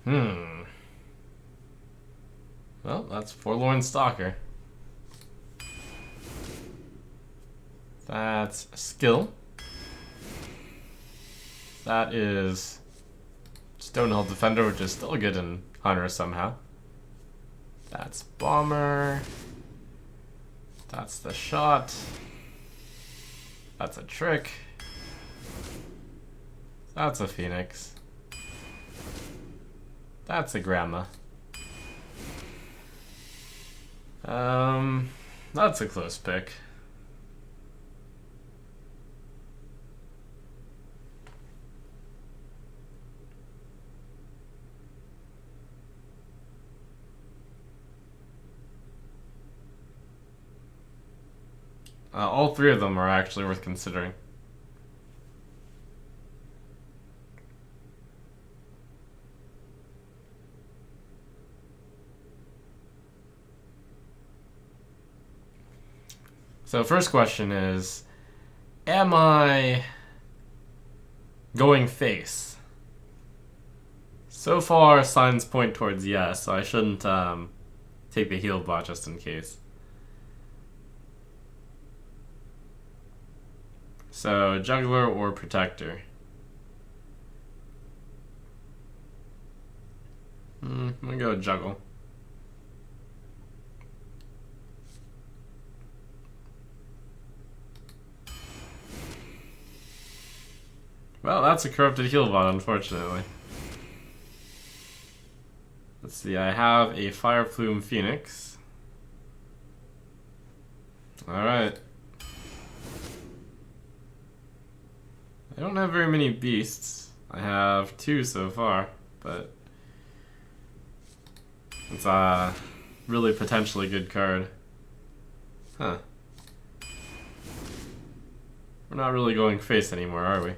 Hmm. Well, that's Forlorn Stalker. That's skill. That is Stonehill Defender, which is still good in Hunter somehow. That's Bomber. That's the shot. That's a trick. That's a Phoenix. That's a Grandma. That's a close pick. All three of them are actually worth considering. So first question is, am I going face? So far, signs point towards yes, so I shouldn't take the heal bot just in case. So, Juggler or Protector? I'm gonna go Juggle. Well, that's a corrupted heal bot, unfortunately. Let's see, I have a Fire Plume Phoenix. Alright. I don't have very many beasts. I have 2 so far, but it's a really potentially good card. Huh. We're not really going face anymore, are we?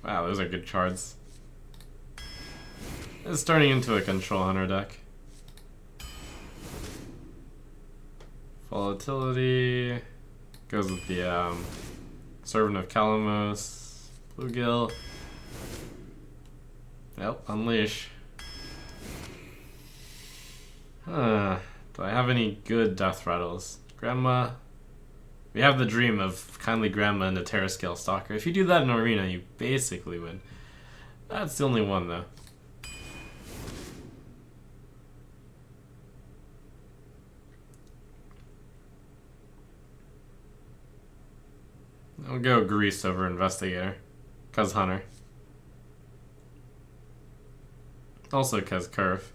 Wow, those are good cards. It's turning into a Control Hunter deck. Volatility goes with the Servant of Kalamos, Bluegill. Yep, Unleash. Huh. Do I have any good Death Rattles? Grandma. We have the dream of Kindly Grandma and a Terra Scale Stalker. If you do that in Arena, you basically win. That's the only one, though. I'll go Grease over Investigator. 'Cause Hunter. Also 'cause Curve.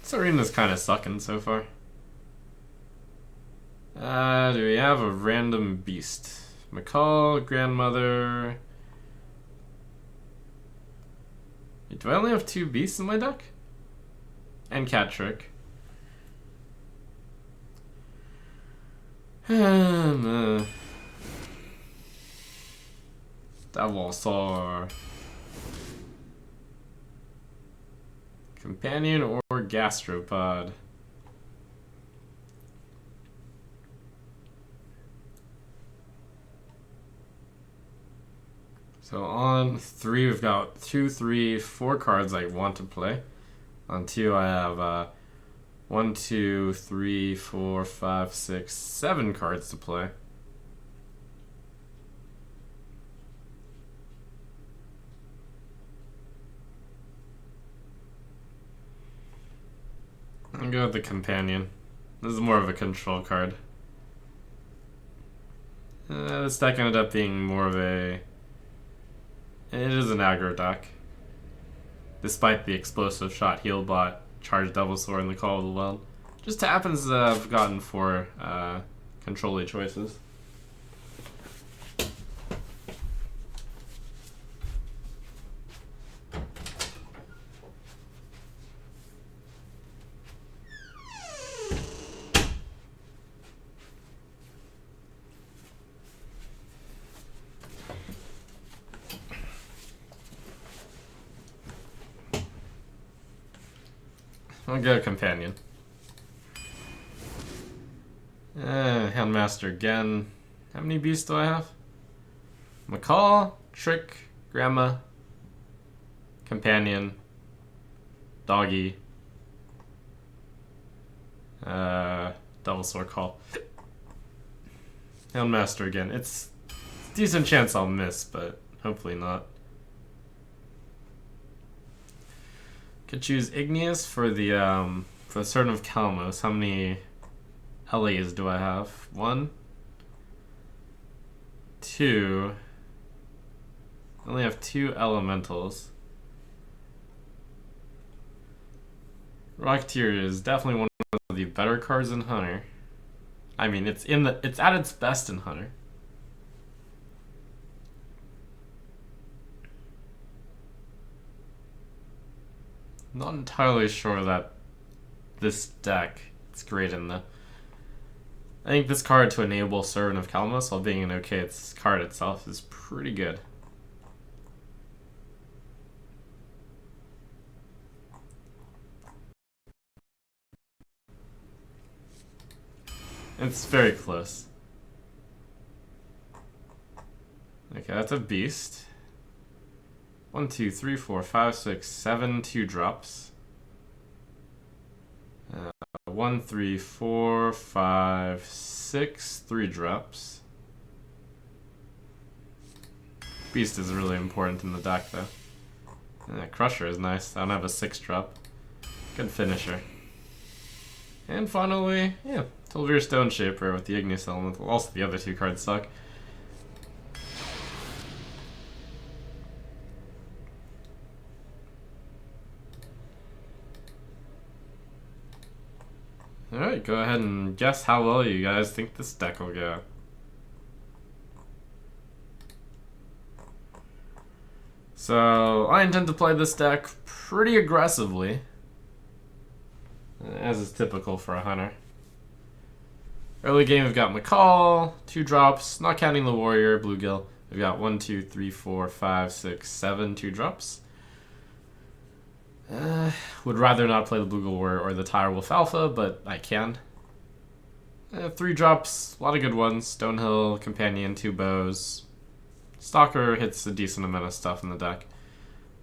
This arena's kind of sucking so far. Do we have a random beast? McCall, Grandmother. Do I only have 2 beasts in my deck? And Cat Trick. Devilsaur. Companion or Gastropod? So on 3, we've got 2, 3, 4 cards I want to play. On 2, I have 1, 2, 3, 4, 5, 6, 7 cards to play. I'll go with the Companion. This is more of a control card. This deck ended up being more of a... It is an aggro deck. Despite the explosive shot, heal bot, charge Devilsaur, and the Call of the Wild. Just happens that I've gotten 4 control-y choices. I'll go Companion. Houndmaster again. How many beasts do I have? Macaw, Trick, Grandma, Companion, Doggy, Double Sword Call. Houndmaster again. It's a decent chance I'll miss, but hopefully not. Could choose Igneous for the Servant of Kalmos. How many LAs do I have? 1, 2. I only have 2 elementals. Rocketeer is definitely one of the better cards in Hunter. I mean, it's at its best in Hunter. Not entirely sure that this deck is great in the. I think this card to enable Servant of Kalmos while being an okay, its card itself is pretty good. It's very close. Okay, that's a beast. 1, 2, 3, 4, 5, 6, 7 2-drops. 1, 3, 4, 5, 6 3-drops. Beast is really important in the deck, though. Crusher is nice. I don't have a 6-drop. Good finisher. And finally, yeah, Tilvir Stone Shaper with the Igneous Elemental. Also, the other 2 cards suck. Alright, go ahead and guess how well you guys think this deck will go. So, I intend to play this deck pretty aggressively, as is typical for a Hunter. Early game, we've got Macaw, 2-drops, not counting the Warrior, Bluegill. We've got 1, 2, 3, 4, 5, 6, 7 2-drops. Would rather not play the Bluegill Warrior or the Tirewolf Alpha, but I can. 3-drops, a lot of good ones. Stonehill, Companion, 2 bows. Stalker hits a decent amount of stuff in the deck.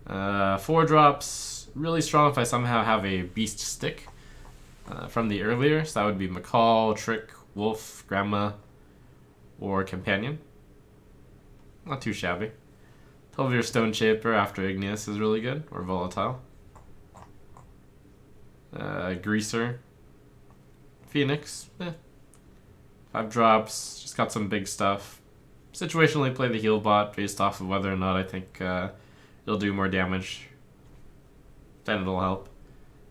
4-drops, really strong if I somehow have a Beast Stick from the earlier. So that would be Macaw, Trick, Wolf, Grandma, or Companion. Not too shabby. Tilvir Stone Shaper after Igneous is really good, or Volatile. Greaser. Phoenix, 5 drops, just got some big stuff. Situationally play the heal bot based off of whether or not I think it'll do more damage. Then it'll help.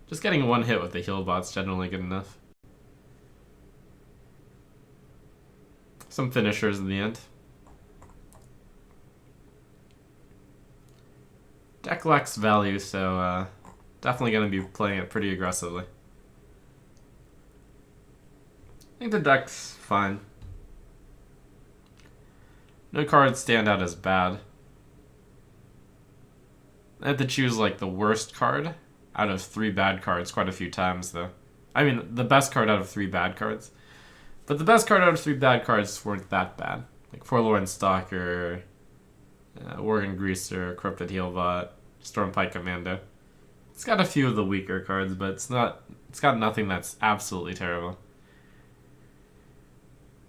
Just getting 1 hit with the heal bot's generally good enough. Some finishers in the end. Deck lacks value, so definitely going to be playing it pretty aggressively. I think the deck's fine. No cards stand out as bad. I had to choose like the worst card out of 3 bad cards quite a few times, though. I mean, the best card out of 3 bad cards. But the best card out of 3 bad cards weren't that bad. Like Forlorn Stalker, Worgen Greaser, Corrupted Healbot, Stormpike Commando. It's got a few of the weaker cards, but it's got nothing that's absolutely terrible.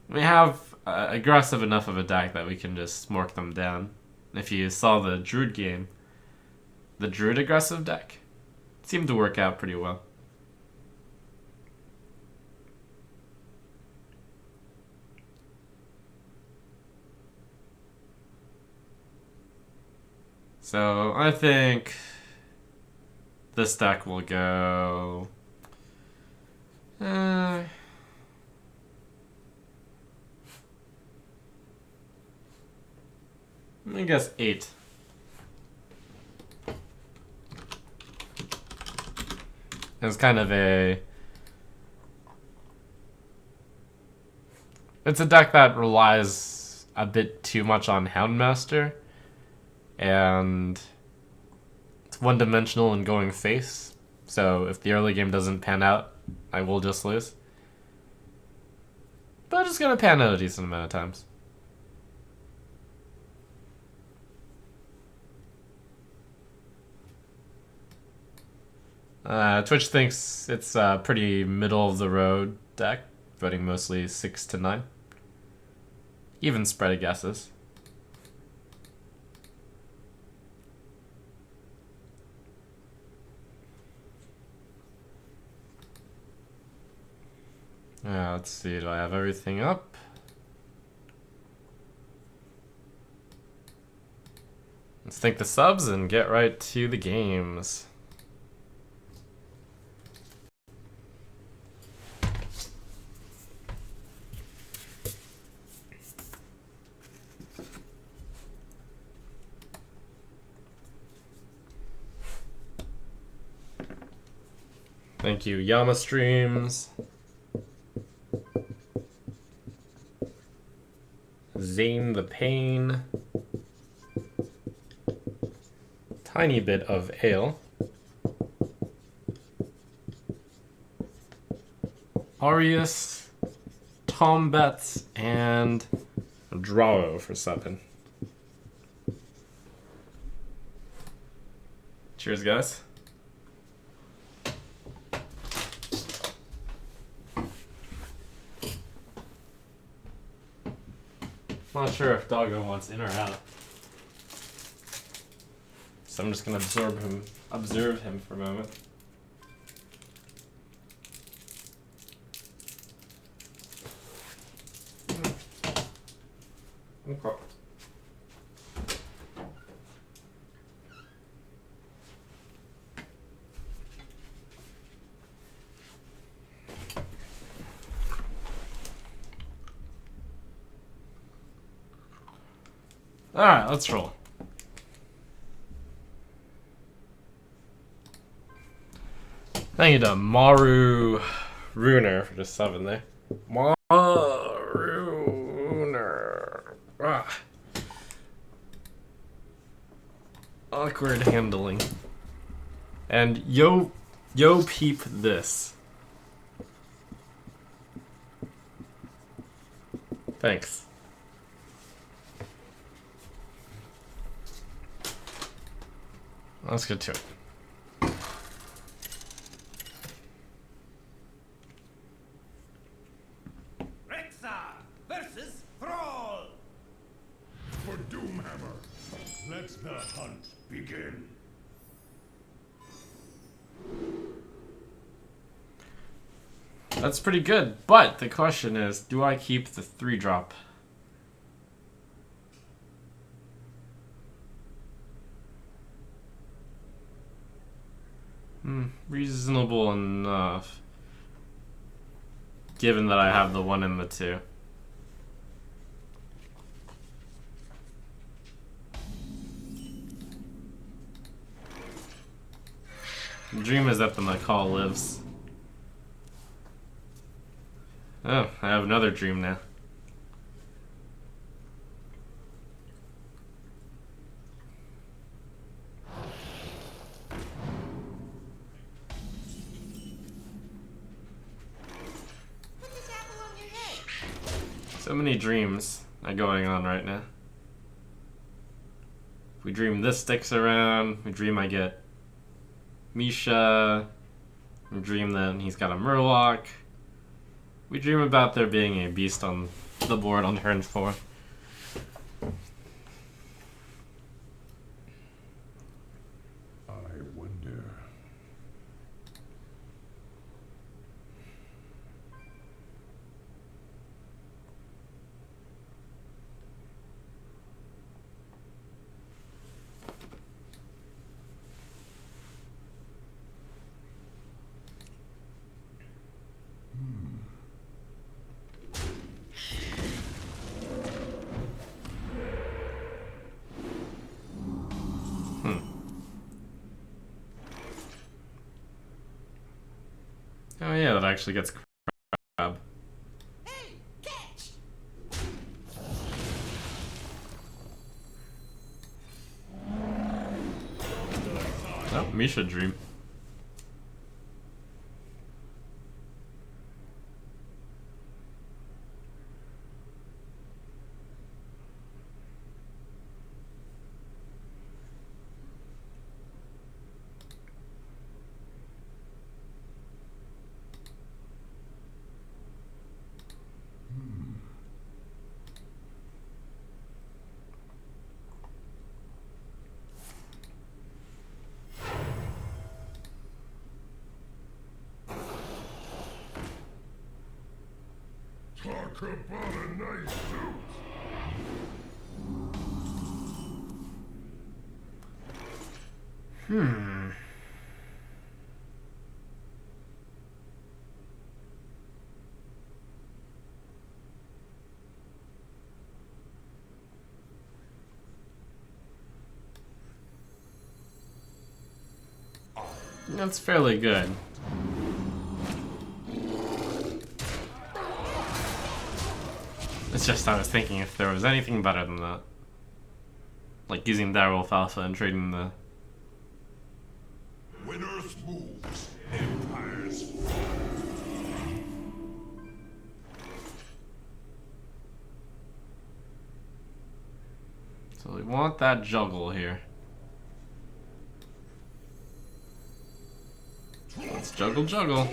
We have aggressive enough of a deck that we can just smork them down. If you saw the Druid game, the Druid aggressive deck seemed to work out pretty well. So I think this deck will go I guess 8. It's kind of it's a deck that relies a bit too much on Houndmaster, and it's one-dimensional and going face, so if the early game doesn't pan out, I will just lose. But it's gonna pan out a decent amount of times. Twitch thinks it's a pretty middle of the road deck, voting mostly 6 to 9. Even spread of guesses. Let's see, do I have everything up? Let's thank the subs and get right to the games. Thank you, Yama Streams. Zane the Pain. Tiny bit of ale. Arius, Tom Betts, and Drawo for 7. Cheers, guys. Not sure if Doggo wants in or out. So I'm just gonna observe him for a moment. Okay. Alright, let's roll. Thank you to Maru Runer for just 7 there. Maru Runer. Awkward handling. And yo peep this. Thanks. Let's get to it. Rexa versus Thrall. For Doomhammer, let the hunt begin. That's pretty good, but the question is, do I keep the 3-drop? Reasonable enough. Given that I have the 1 and the 2. The dream is that the Macaw lives. Oh, I have another dream now. So many dreams are going on right now. We dream this sticks around. We dream I get Misha. We dream that he's got a Murloc. We dream about there being a beast on the board on turn 4. I wonder. Oh yeah, that actually gets crab. Hey, catch! Oh, Misha dream. Talk about a nice suit. That's fairly good. It's just I was thinking if there was anything better than that. Like using Direwolf Alpha and trading the... When Earth moves, empires fall. So we want that juggle here. Let's juggle, juggle.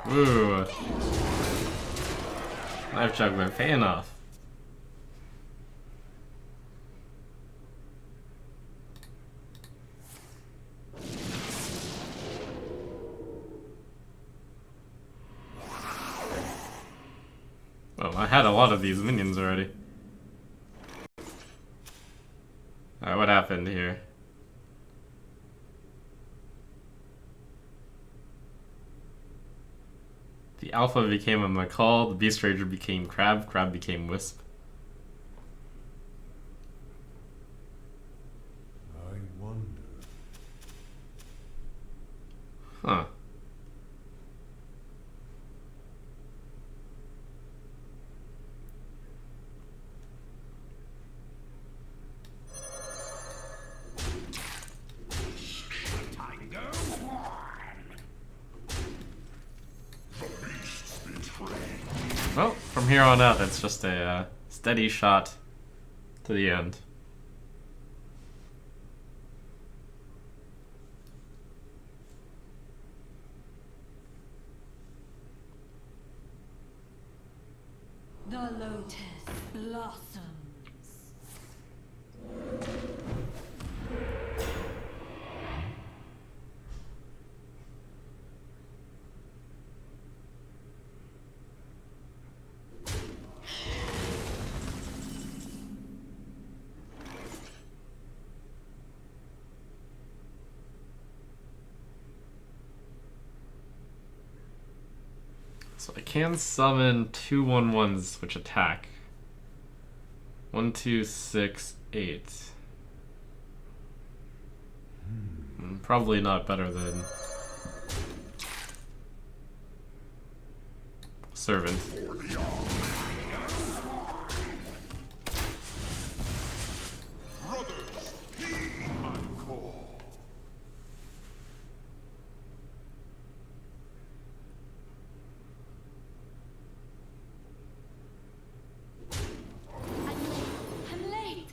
Ooh. Life juggler, pay enough. Oh, I had a lot of these minions already. Alright, what happened here? The Alpha became a Macaw, the Beast Rager became Crab, Crab became Wisp. I wonder. Huh. Well, from here on out, it's just a steady shot to the end. The lotus blossoms. So I can summon 2/1/1s which attack. 1, 2, 6, 8. Probably not better than Servant. Brothers, heed my call. I'm late.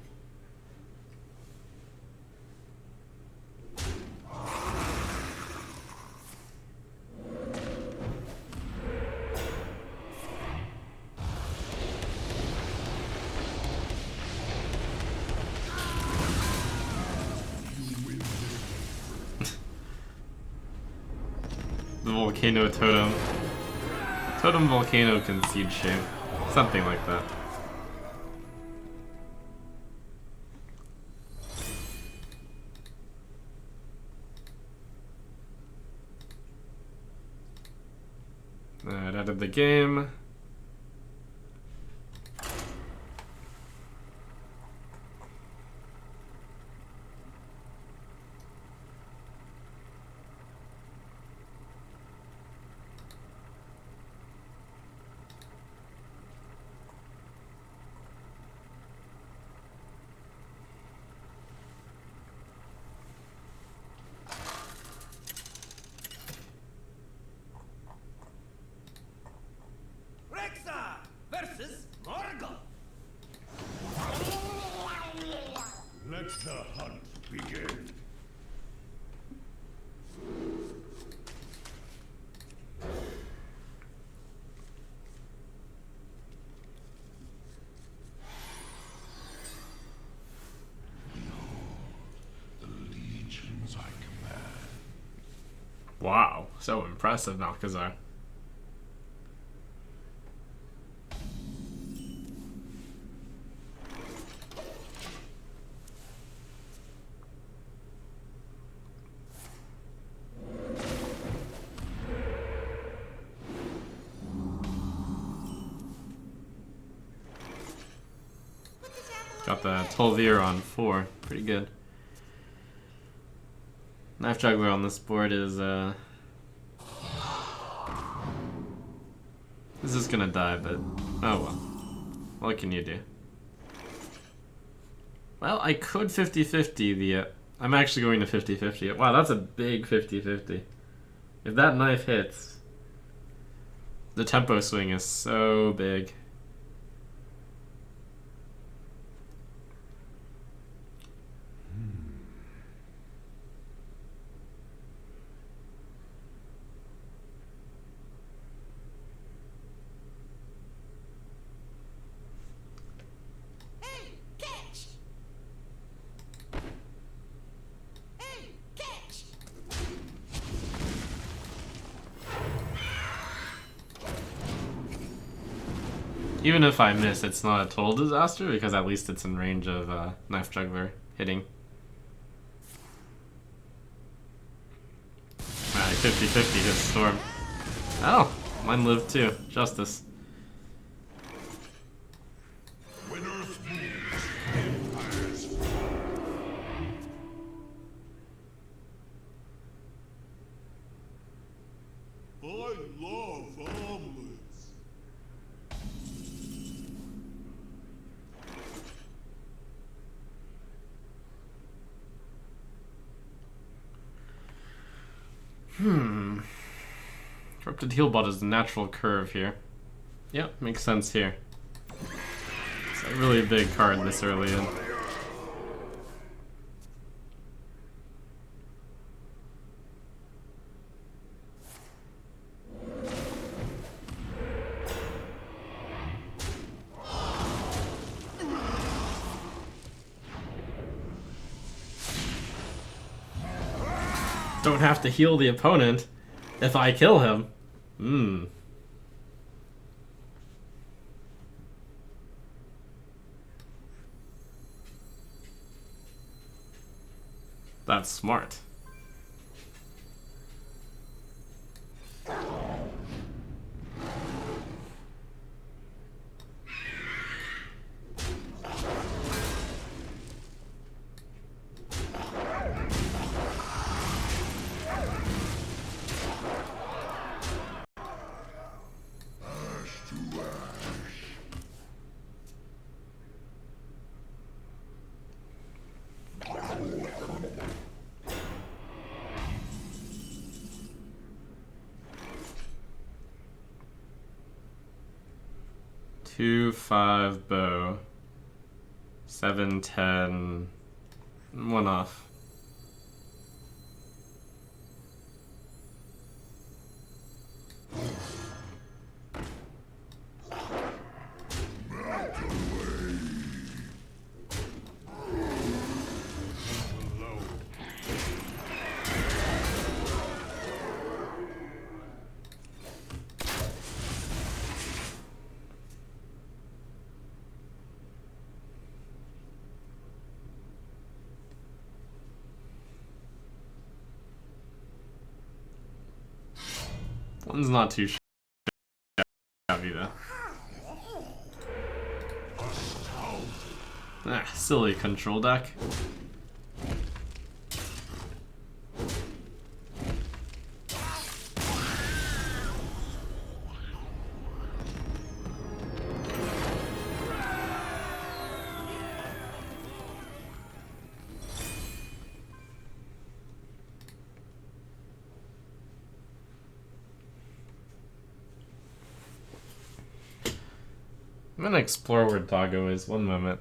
The Volcano Totem. Totem Volcano Concede Shape. Something like that. Alright, out of the game. Rexar versus Morgul. Let the hunt begin. The legions I command. Wow, so impressive, Malkazar. Got the 12 year on 4. Pretty good. Knife Juggler on this board is, this is gonna die, but oh well. What can you do? Well, I could 50-50 the, I'm actually going to 50-50. Wow, that's a big 50-50. If that knife hits, the tempo swing is so big. Hey, catch! Hey, catch! Even if I miss, it's not a total disaster because at least it's in range of Knife Juggler hitting. Alright, 50-50 hits Storm. Oh, mine lived too. Justice. When Earth moves, empires fall. I love omelets. Corrupted Healbot is the natural curve here. Yep, makes sense here. It's a really big card this early in. Don't have to heal the opponent if I kill him. That's smart. Two, 5 bow. 7, 10. 1 off. One's not too shabby though. Ah, silly control deck. I'm gonna explore where Doggo is. One moment.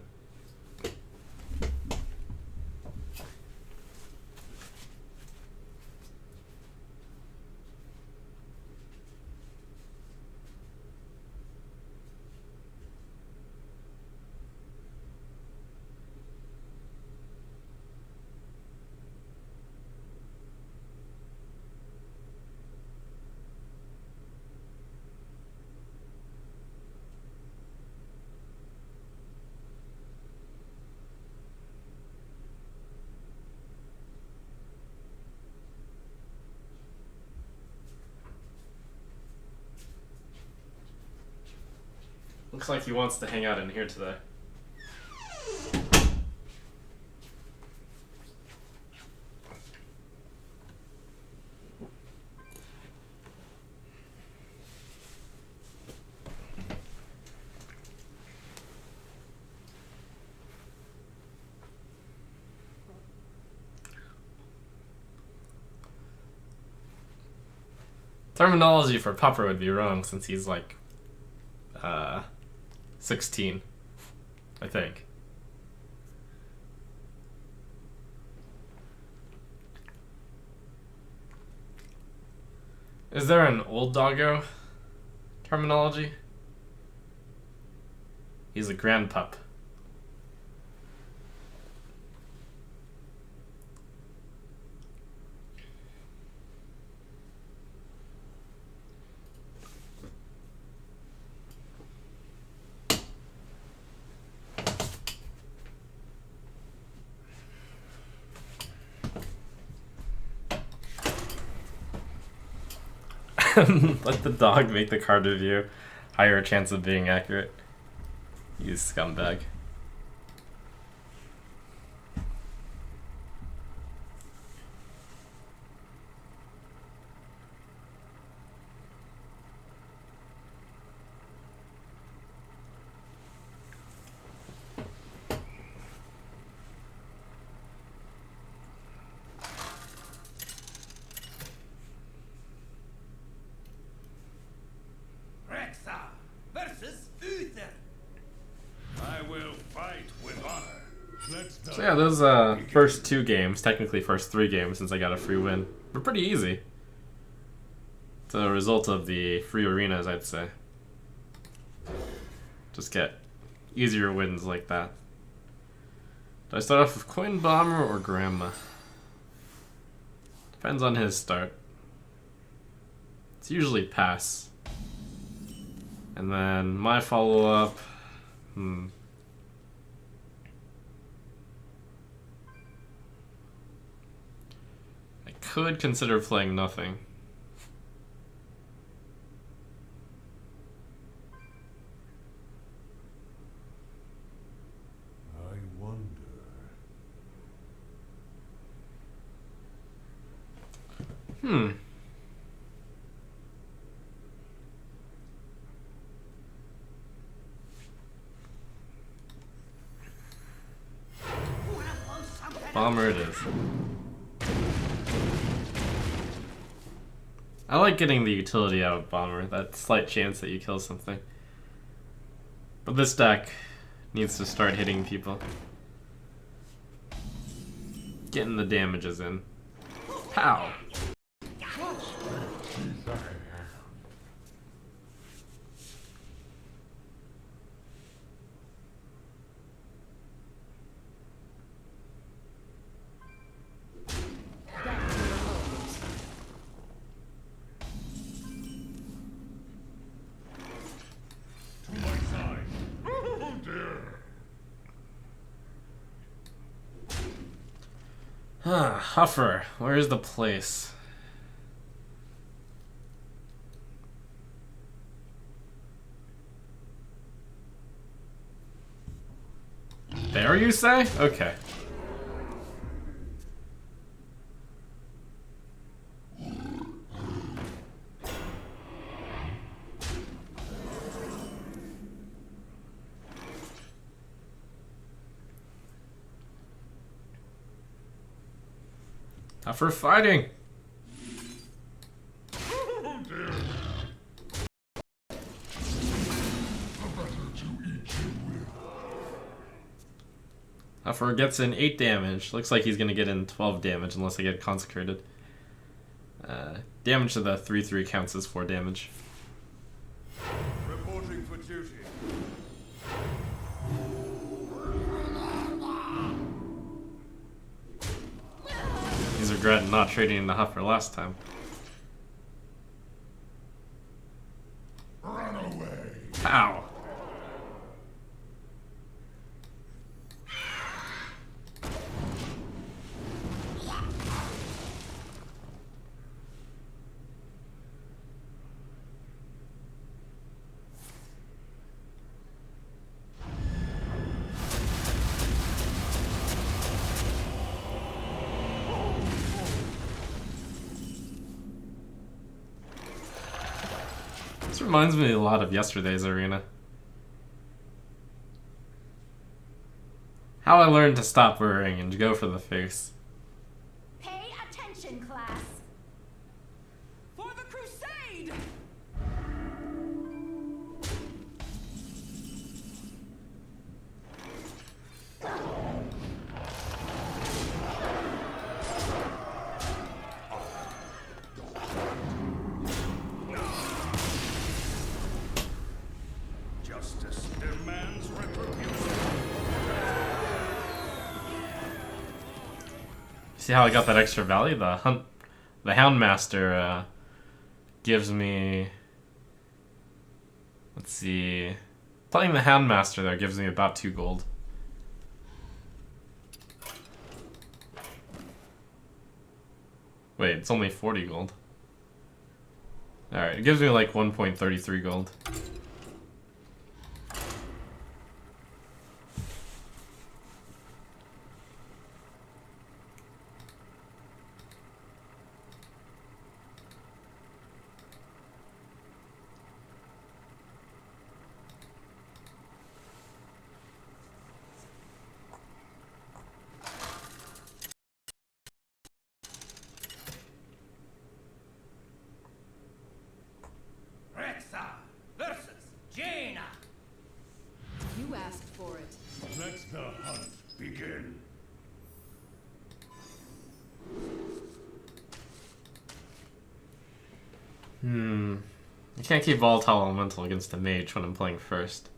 Looks like he wants to hang out in here today. Terminology for pupper would be wrong since he's like 16, I think. Is there an old doggo terminology? He's a grandpup. Let the dog make the card review. Higher chance of being accurate. You scumbag. So yeah, those first 2 games, technically first 3 games since I got a free win, were pretty easy. It's a result of the free arenas, I'd say. Just get easier wins like that. Do I start off with Coin Bomber or Grandma? Depends on his start. It's usually pass. And then my follow-up... could consider playing nothing. I wonder. Bomber it is. I like getting the utility out of Bomber, that slight chance that you kill something. But this deck needs to start hitting people. Getting the damages in. Pow! Huffer, where's the place? There, you say? Okay. For fighting. Huffer gets in 8 damage. Looks like he's gonna get in 12 damage unless I get consecrated. Damage to the 3/3 counts as 4 damage. Reporting for duty. He's regretting not trading into Huffer last time. Run away. Pow! This reminds me a lot of yesterday's arena. How I learned to stop worrying and go for the face. Pay attention, class. For the crusade! Justice demands retribution. See how I got that extra value? The Houndmaster gives me. Let's see. Playing the Houndmaster there gives me about 2 gold. Wait, it's only 40 gold. Alright, it gives me like 1.33 gold. You asked for it. Let the hunt begin. I can't keep Volatile Elemental against a Mage when I'm playing first.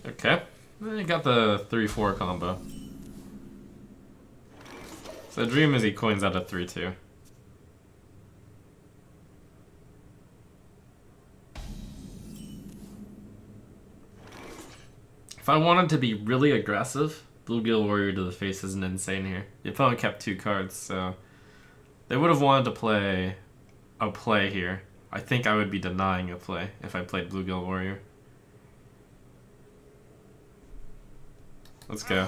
Okay. I got the 3-4 combo. So the dream is he coins out a 3-2. If I wanted to be really aggressive, Bluegill Warrior to the face isn't insane here. The opponent kept 2 cards, so they would have wanted to play a play here. I think I would be denying a play if I played Bluegill Warrior. Let's go.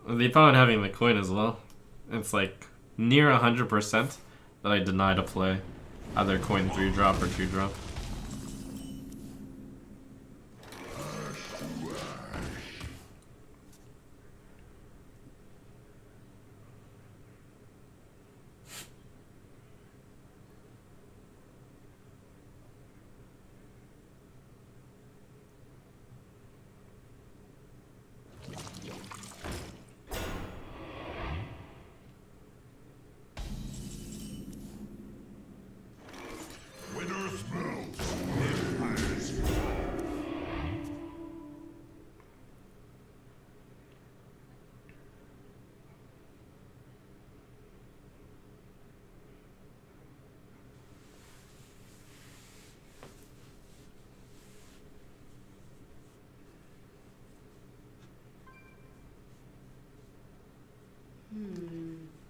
The opponent having the coin as well. It's like near 100% that I denied a play. Either coin 3-drop or 2-drop.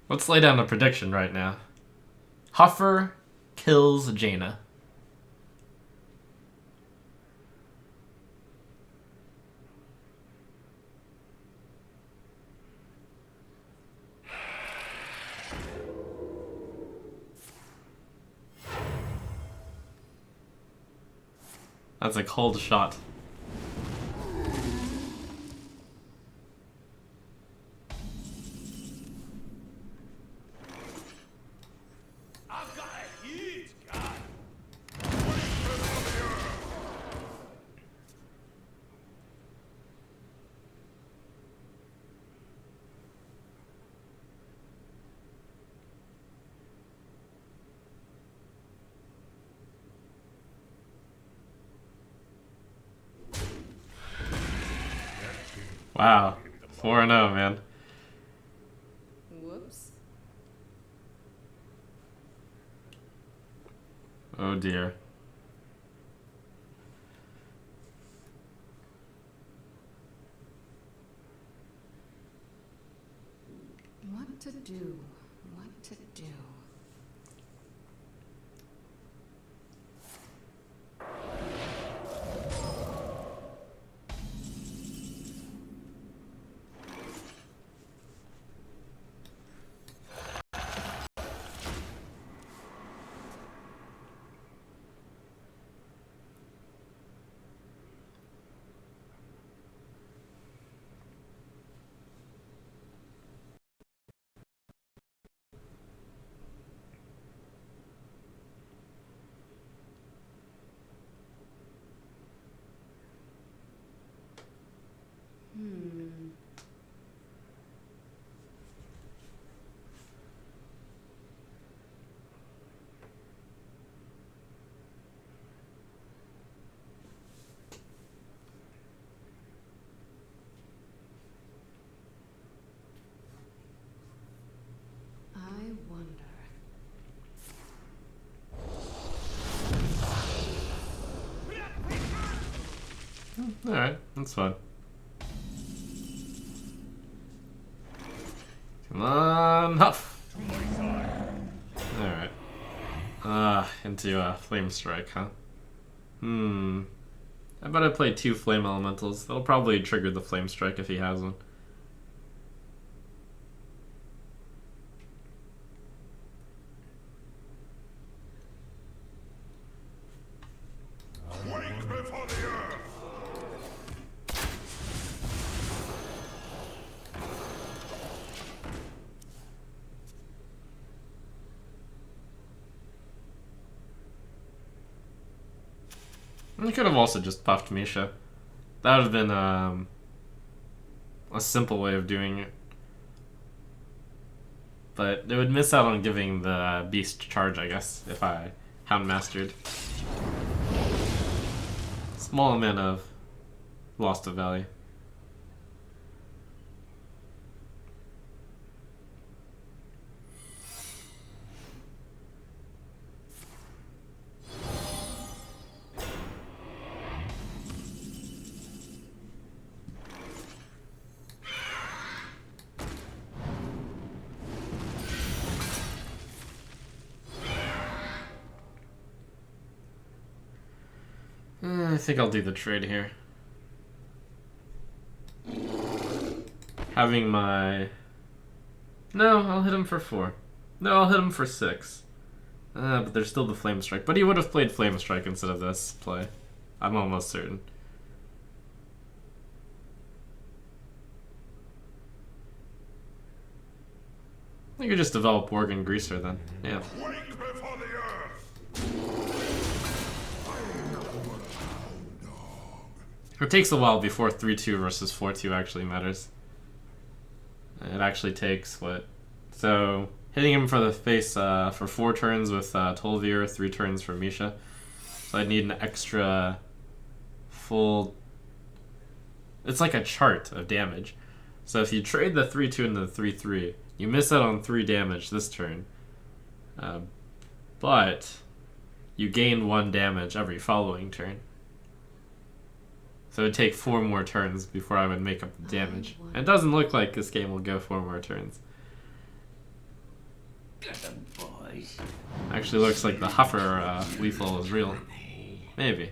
Let's lay down a prediction right now. Huffer kills Jaina. That's a cold shot. Wow. 4-0, man. Whoops. Oh dear. What to do? What to do? Alright, that's fine. Come on, Huff! Alright. Into Flame Strike, huh? How about I play 2 Flame Elementals? That'll probably trigger the Flame Strike if he has one. Wake before the earth! I could have also just buffed Misha. That would have been a simple way of doing it. But it would miss out on giving the beast charge, I guess, if I Hound Mastered. Small amount of lost of value. I think I'll do the trade here. Having my... No, I'll hit him for 4. No, I'll hit him for 6. But there's still the Flame Strike. But he would have played Flame Strike instead of this play. I'm almost certain. I could just develop Worgen Greaser then. Yeah. Wake before the earth! It takes a while before 3-2 versus 4-2 actually matters. It actually takes, what? So, hitting him for the face for 4 turns with Tolvir, 3 turns for Misha. So I'd need an extra full... It's like a chart of damage. So if you trade the 3-2 into the 3-3, you miss out on 3 damage this turn. But you gain 1 damage every following turn. So it'd take 4 more turns before I would make up the damage. And it doesn't look like this game will go 4 more turns. Actually looks like the Huffer lethal is real. Maybe.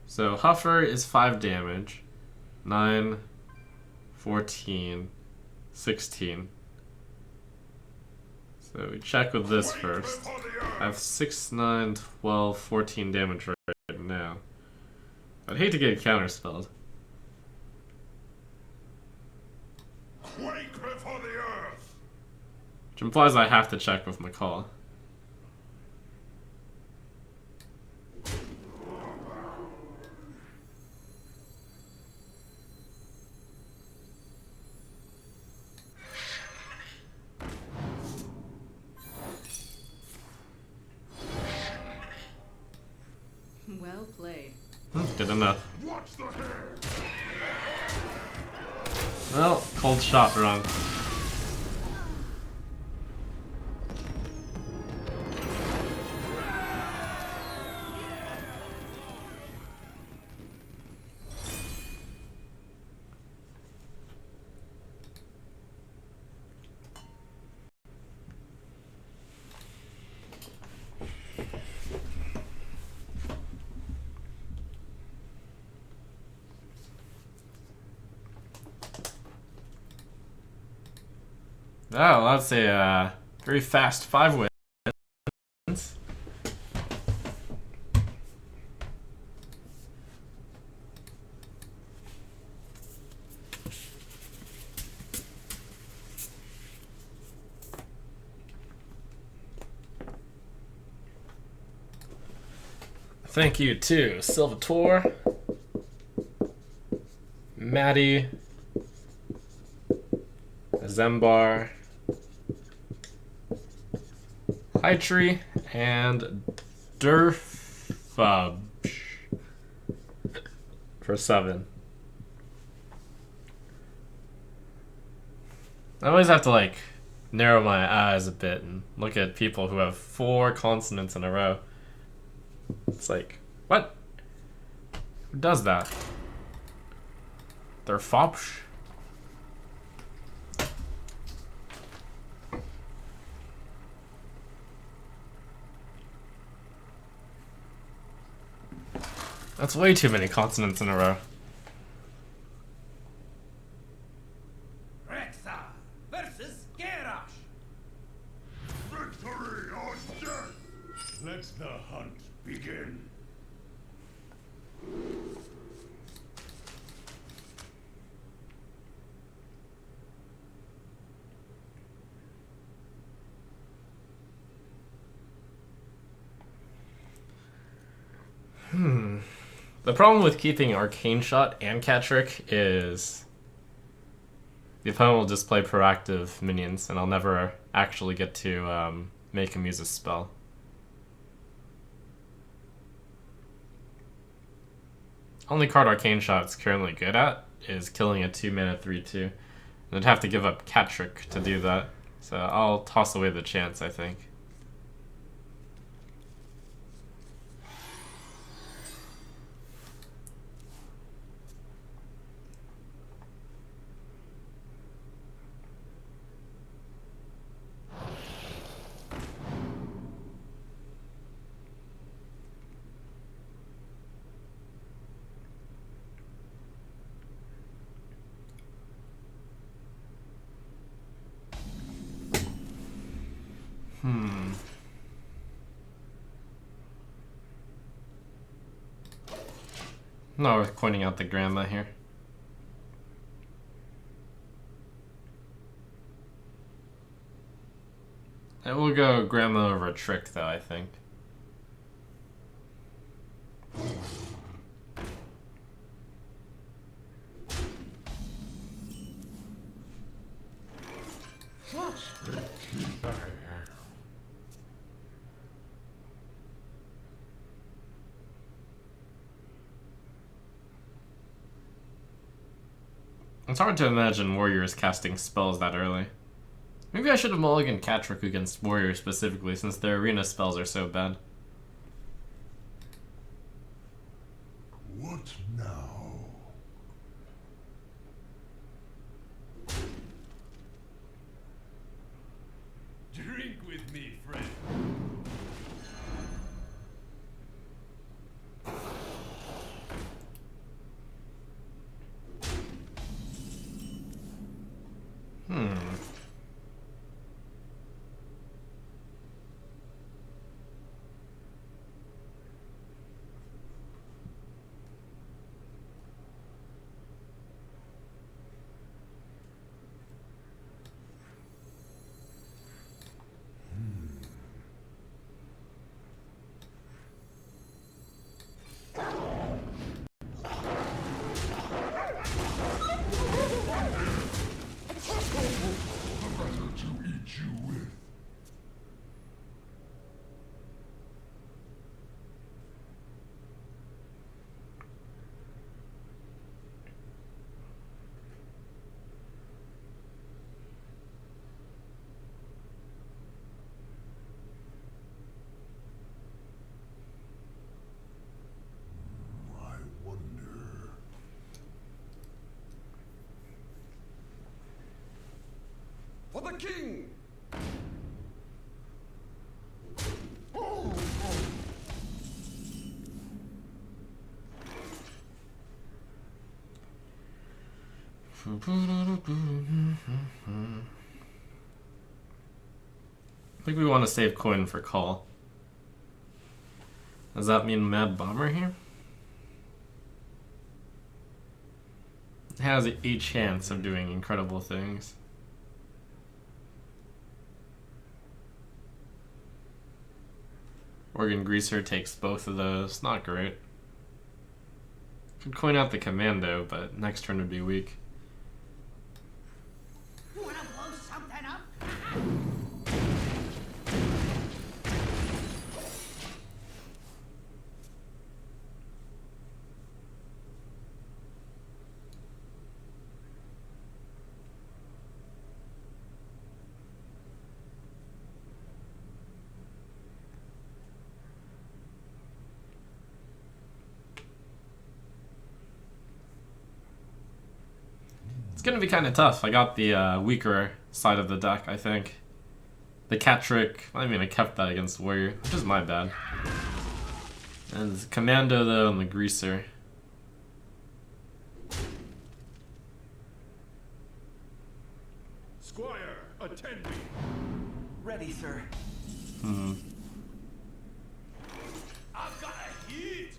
So Huffer is 5 damage. 9, 14, 16. So we check with this first. I have 6, 9, 12, 14 damage right now. I'd hate to get counterspelled. Wake before the earth! Which implies I have to check with McCall. Well played. Good enough. Watch the hair! Well, cold shot wrong. Oh, that's a very fast 5 wins. Thank you to Silvator, Maddie, Zembar, Hightree, and Durfubj for 7. I always have to like narrow my eyes a bit and look at people who have 4 consonants in a row. It's like, what? Who does that? They're fopsh. That's way too many consonants in a row. Versus Garrosh. Victory or death! Let the hunt begin. The problem with keeping Arcane Shot and Cat Trick is the opponent will just play proactive minions, and I'll never actually get to make him use a spell. Only card Arcane Shot's currently good at is killing a 2-mana 3/2. And I'd have to give up Cat Trick to do that, so I'll toss away the chance, I think. Not worth pointing out the grandma here. It will go grandma over a trick, though, I think. It's hard to imagine warriors casting spells that early. Maybe I should have mulliganed Cat Trick against warriors specifically, since their arena spells are so bad. What now? Drink with me, friend. For the king! I think we want to save coin for call. Does that mean Mad Bomber here? It has a chance of doing incredible things. Organ Greaser takes both of those. Not great. Could coin out the Commando, but next turn would be weak. Wanna blow something up? gonna be kind of tough. I got the weaker side of the deck, I think. The cat trick, I mean, I kept that against Warrior, which is my bad. And Commando, though, and the Greaser. Squire, attend me. Ready, sir. I've got a heat.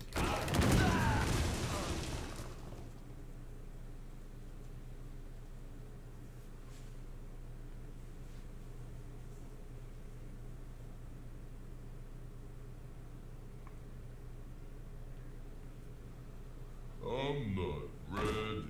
I'm not ready.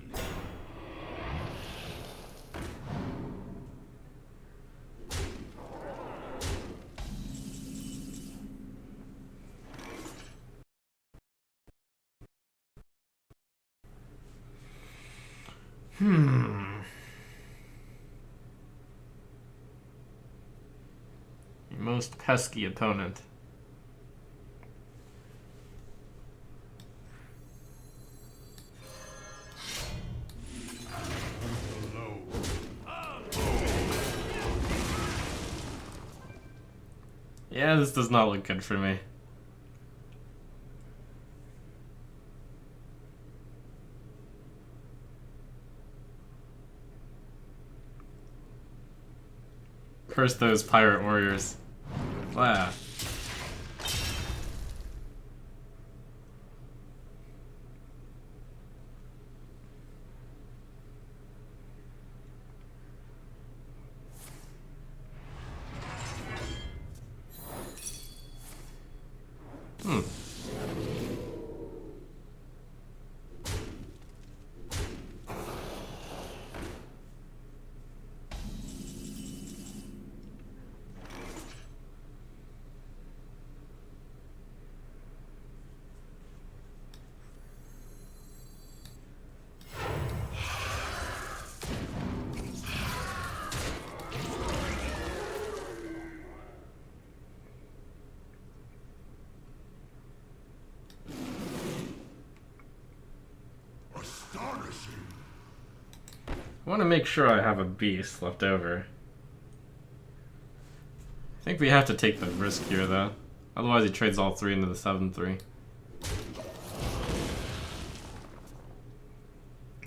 Your most pesky opponent. Yeah, this does not look good for me. Curse those pirate warriors. Wow. Astonishing. I want to make sure I have a beast left over. I think we have to take the risk here, though. Otherwise, he trades all three into the 7-3.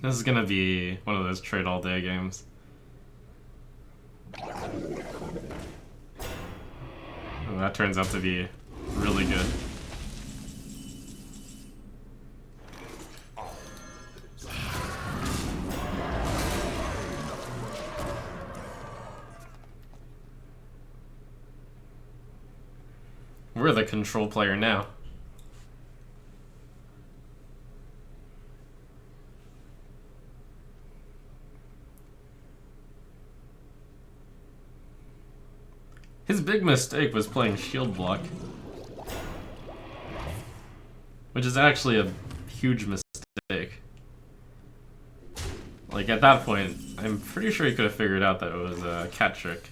This is gonna be one of those trade all day games. Oh, that turns out to be really good. We're the control player now. His big mistake was playing shield block, which is actually a huge mistake. Like, at that point, I'm pretty sure he could have figured out that it was a cat trick.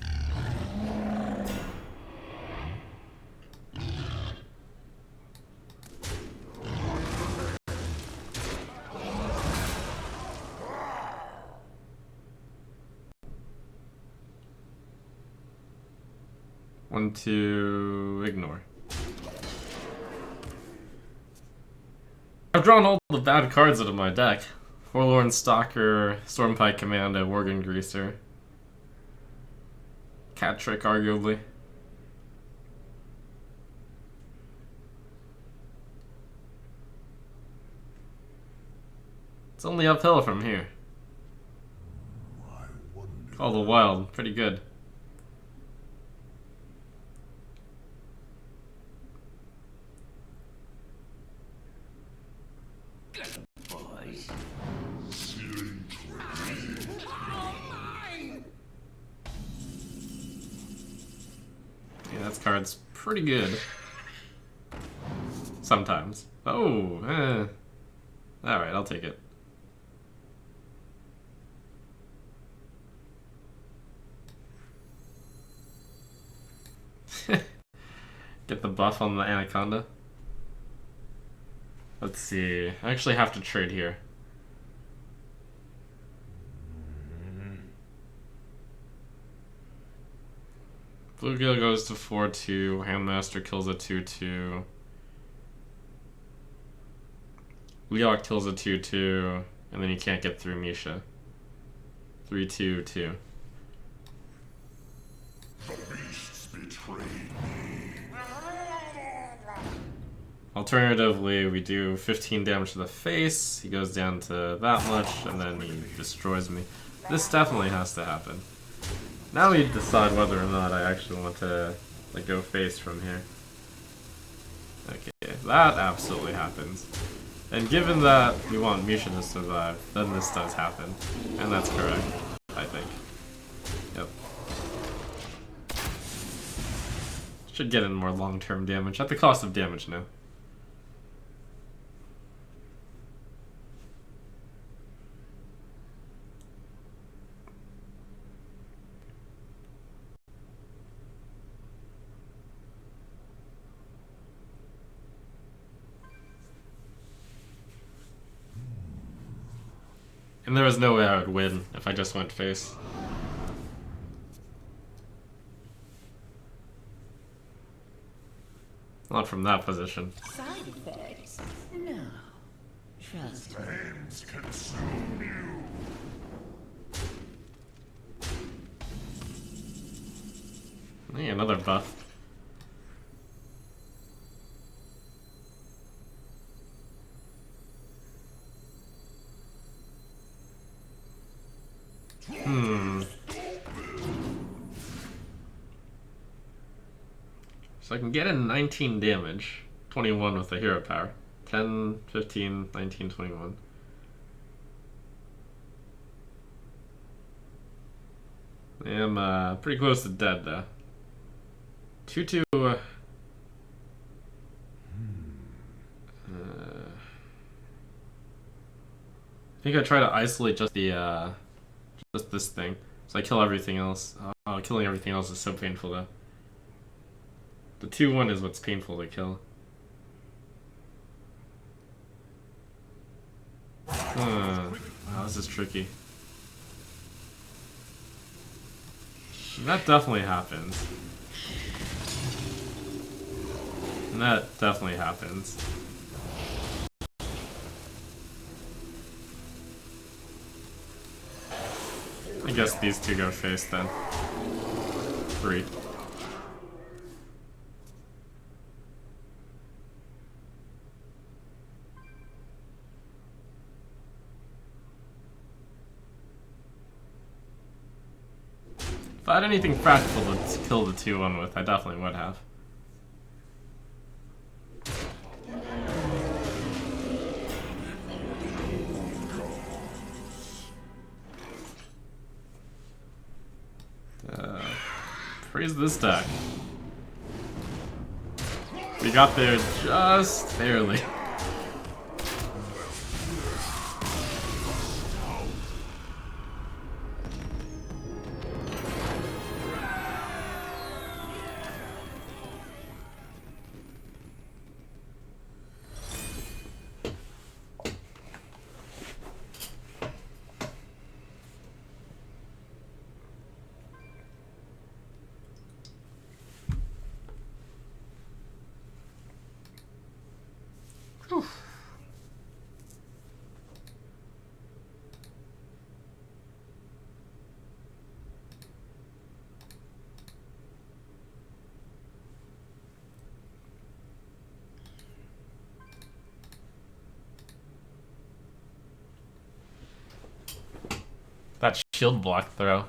One to ignore. I've drawn all the bad cards out of my deck. Forlorn Stalker, Stormpike Commando, Worgen Greaser. Cat Trick, arguably. It's only uphill from here. Call the Wild, pretty good. Yeah, that card's pretty good. Sometimes. Oh, Alright, I'll take it. Get the buff on the Anaconda. Let's see. I actually have to trade here. Bluegill goes to 4-2. Handmaster kills a 2-2. Leok kills a 2-2. And then you can't get through Misha. 3-2-2. The beasts betrayed me. Alternatively, we do 15 damage to the face. He goes down to that much, and then he destroys me. This definitely has to happen. Now we decide whether or not I actually want to like go face from here. Okay, that absolutely happens. And given that we want Misha to survive, then this does happen. And that's correct, I think. Yep. Should get in more long-term damage, at the cost of damage now. And there was no way I would win if I just went face. Not from that position. Side effects? No. Trust me. Hands consume you. Hey, another buff. So I can get in 19 damage. 21 with the hero power. 10, 15, 19, 21. I am pretty close to dead though. 2-2. I think I try to isolate just the just this thing, so I kill everything else. Killing everything else is so painful though. The 2-1 is what's painful to kill. Wow, this is tricky. That definitely happens. And that definitely happens. I guess these two go face then. 3. If I had anything practical to kill the 2-1 with, I definitely would have. Freeze this deck. We got there just barely. That shield block throw.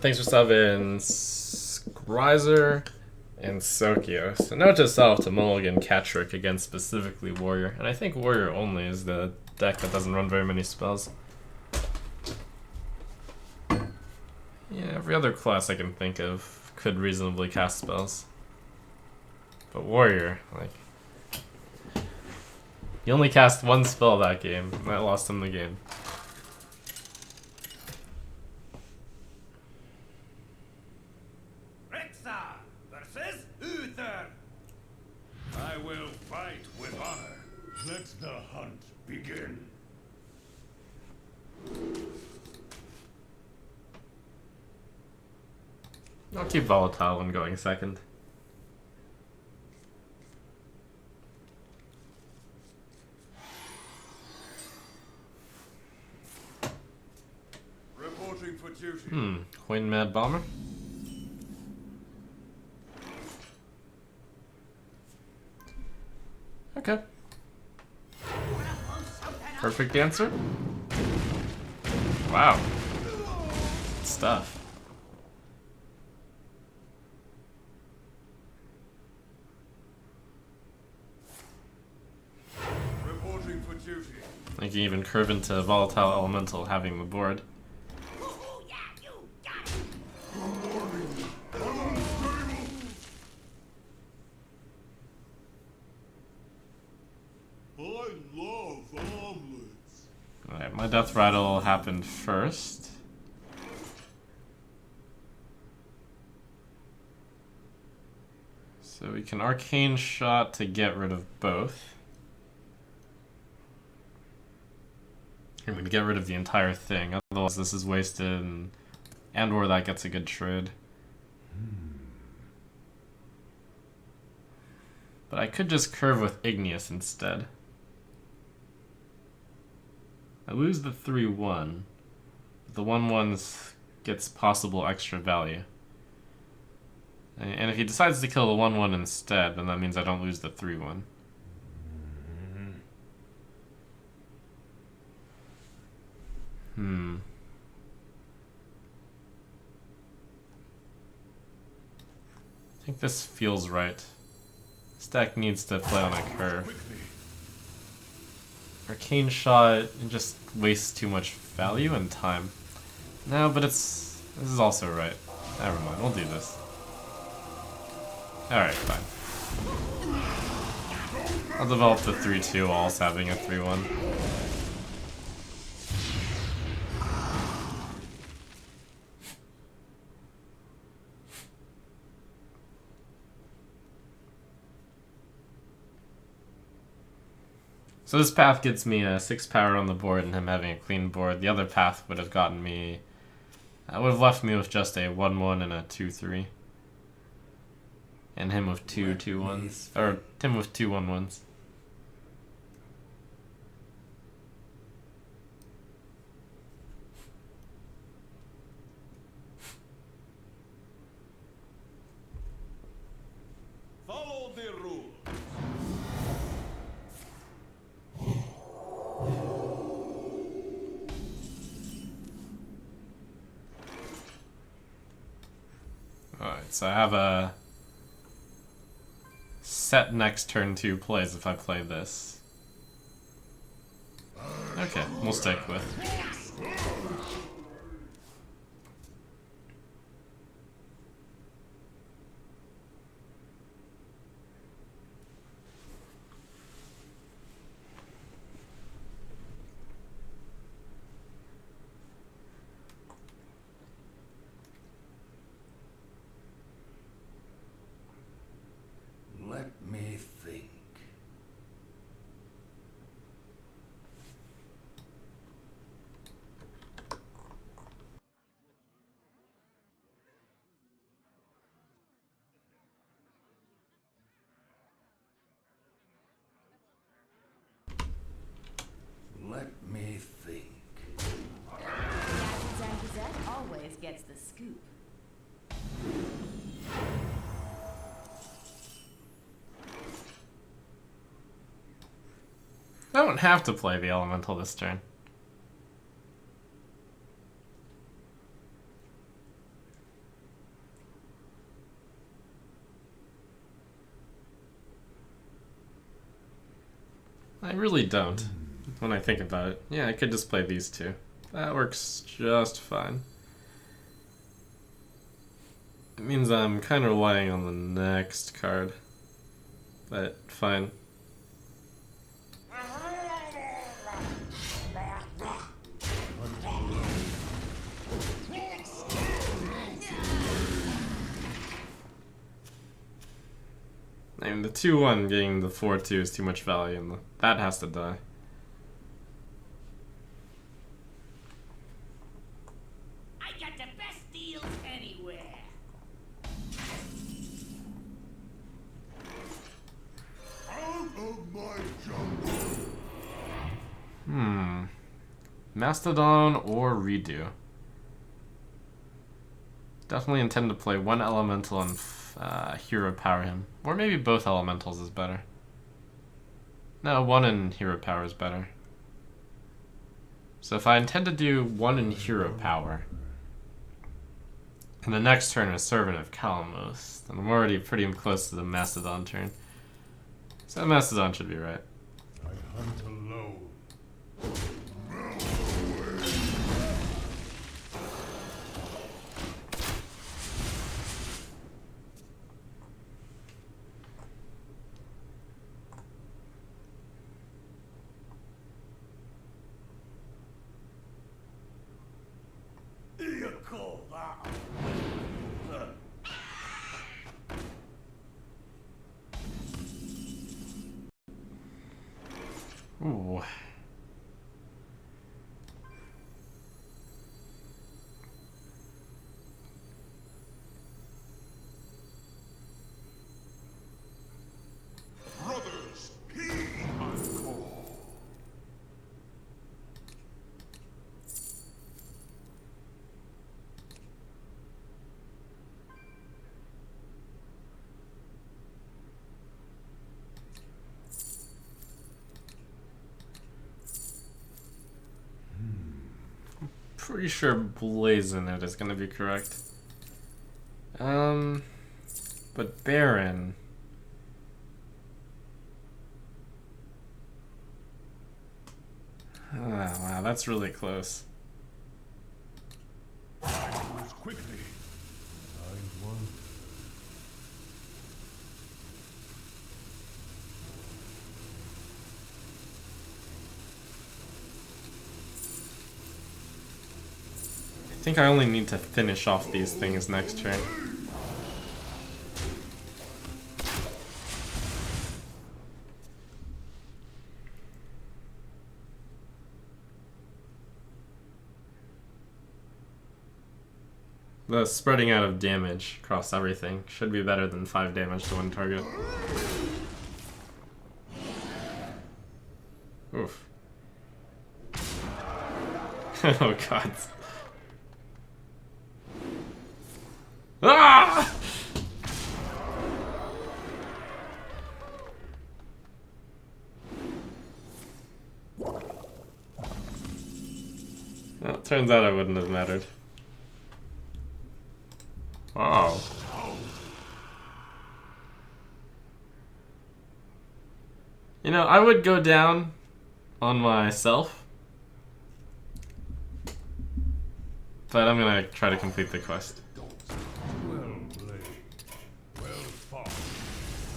Thanks for subbing, Skrizer and Sokio. So note to self to mulligan Catrick against specifically Warrior. And I think Warrior only is the deck that doesn't run very many spells. Yeah, every other class I can think of could reasonably cast spells. But Warrior, like... He only cast one spell that game, and that lost him the game. says Uther. I will fight with honor. Let the hunt begin. I'll keep volatile when going second. Reporting for duty. Queen Mad Bomber. Okay. Perfect answer. Wow. Good stuff. Reporting for duty. I can even curve into Volatile Elemental having the board. I love omelets. Alright, my Death Rattle happened first. So we can Arcane Shot to get rid of both. I mean, get rid of the entire thing, otherwise this is wasted, and or that gets a good trade. But I could just curve with Igneous instead. I lose the 3-1. The 1/1 gets possible extra value. And if he decides to kill the 1/1 instead, then that means I don't lose the 3-1. I think this feels right. This deck needs to play on a curve. Arcane Shot just wastes too much value and time. No, but this is also right. Never mind, we'll do this. Alright, fine. I'll develop the 3-2 while also having a 3-1. So this path gets me a 6 power on the board and him having a clean board. The other path would have gotten me... would have left me with just a 1-1 and a 2-3. And him with 2 2-1s. Or him with 2 1-1s. Follow the rule. Alright, so I have a set next turn 2 plays if I play this. Okay, we'll stick with. Let me think. Let me think. Zach always gets the scoop. I don't have to play the elemental this turn. I really don't, when I think about it. Yeah, I could just play these two. That works just fine. It means I'm kind of relying on the next card. But fine. I mean, the 2-1 getting the 4-2 is too much value, and that has to die. I got the best deals anywhere. Out of my jungle. Mastodon or Redo? Definitely intend to play one elemental and hero power him. Or maybe both elementals is better. No, one in hero power is better. So if I intend to do one in hero power, and the next turn is Servant of Kalamos, then I'm already pretty close to the Mastodon turn. So Mastodon should be right. I hunt alone. You call that? Ooh. Brothers, heed my call. Pretty sure Blazonite is gonna be correct. But Baron. Oh, wow, that's really close. I moves quickly. I won. I think I only need to finish off these things next turn. The spreading out of damage across everything should be better than 5 damage to one target. Oof. Oh god. Ah! Well, it turns out it wouldn't have mattered. Wow. You know, I would go down on myself, but I'm gonna try to complete the quest. Well played. Well fought.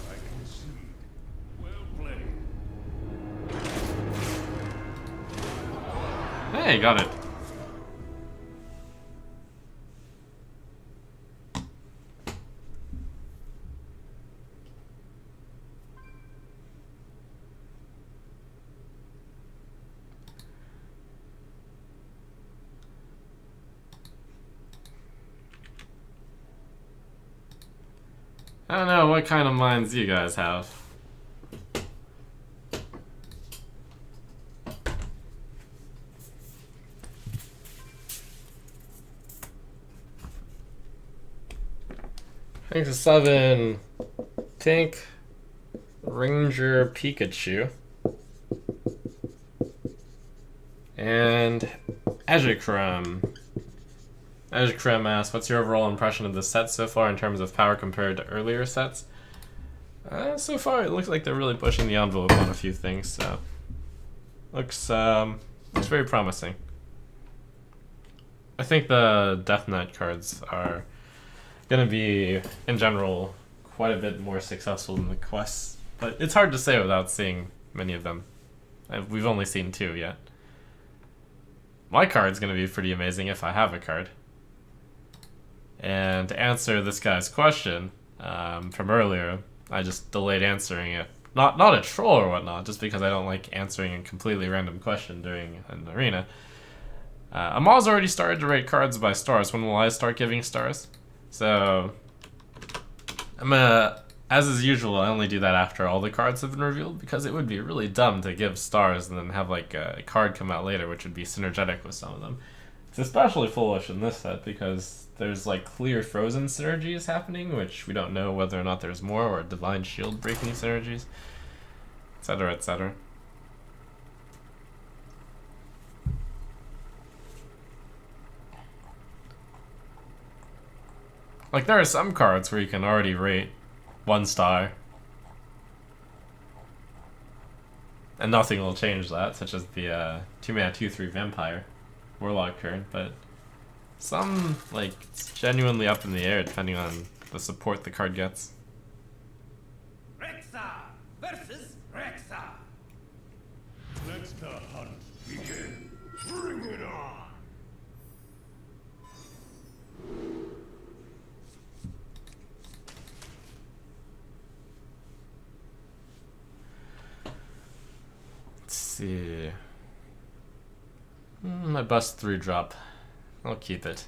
I concede. Well played. Hey, got it. I don't know what kind of minds you guys have. Thanks to 7. Tank Ranger Pikachu. And Azurcrum. Azurcrum asks, what's your overall impression of the set so far in terms of power compared to earlier sets? So far, it looks like they're really pushing the envelope on a few things, so looks very promising. I think the Death Knight cards are gonna be, in general, quite a bit more successful than the quests, but it's hard to say without seeing many of them. We've only seen 2 yet. My card's gonna be pretty amazing if I have a card. And to answer this guy's question from earlier, I just delayed answering it. Not a troll or whatnot, just because I don't like answering a completely random question during an arena. Amal's already started to rate cards by stars. When will I start giving stars? So, I'm gonna, as is usual, I only do that after all the cards have been revealed, because it would be really dumb to give stars and then have like a card come out later, which would be synergetic with some of them. It's especially foolish in this set because there's like clear frozen synergies happening, which we don't know whether or not there's more, or divine shield breaking synergies, etc., etc. Like, there are some cards where you can already rate 1 star. And nothing will change that, such as the 2-mana 2/3 Vampire Warlock card, but some, like, it's genuinely up in the air depending on the support the card gets. Rexa versus Rexa. Let the hunt begin. Bring it on! Let's see. My bust 3-drop. I'll keep it.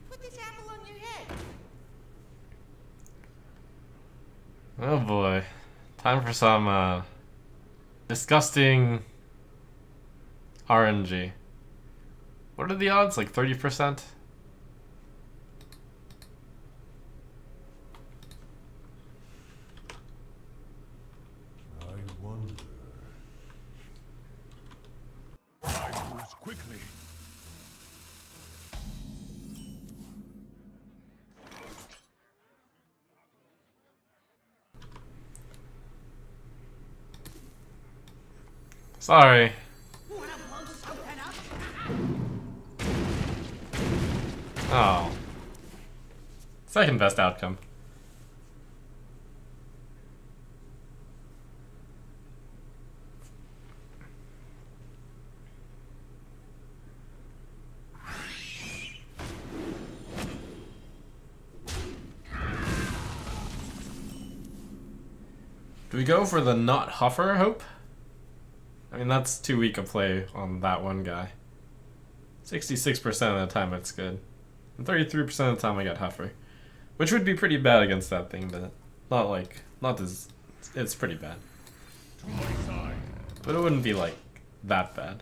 Put this apple on your head. Oh boy. Time for some disgusting RNG. What are the odds? Like 30%? I wonder. I moves quickly. Sorry. Wanna blow something up? Oh. Second best outcome. Do we go for the not Huffer hope? I mean, that's too weak a play on that one guy. 66% of the time it's good. And 33% of the time I got Huffer. Which would be pretty bad against that thing, but not as, it's pretty bad. To my side. But it wouldn't be like that bad.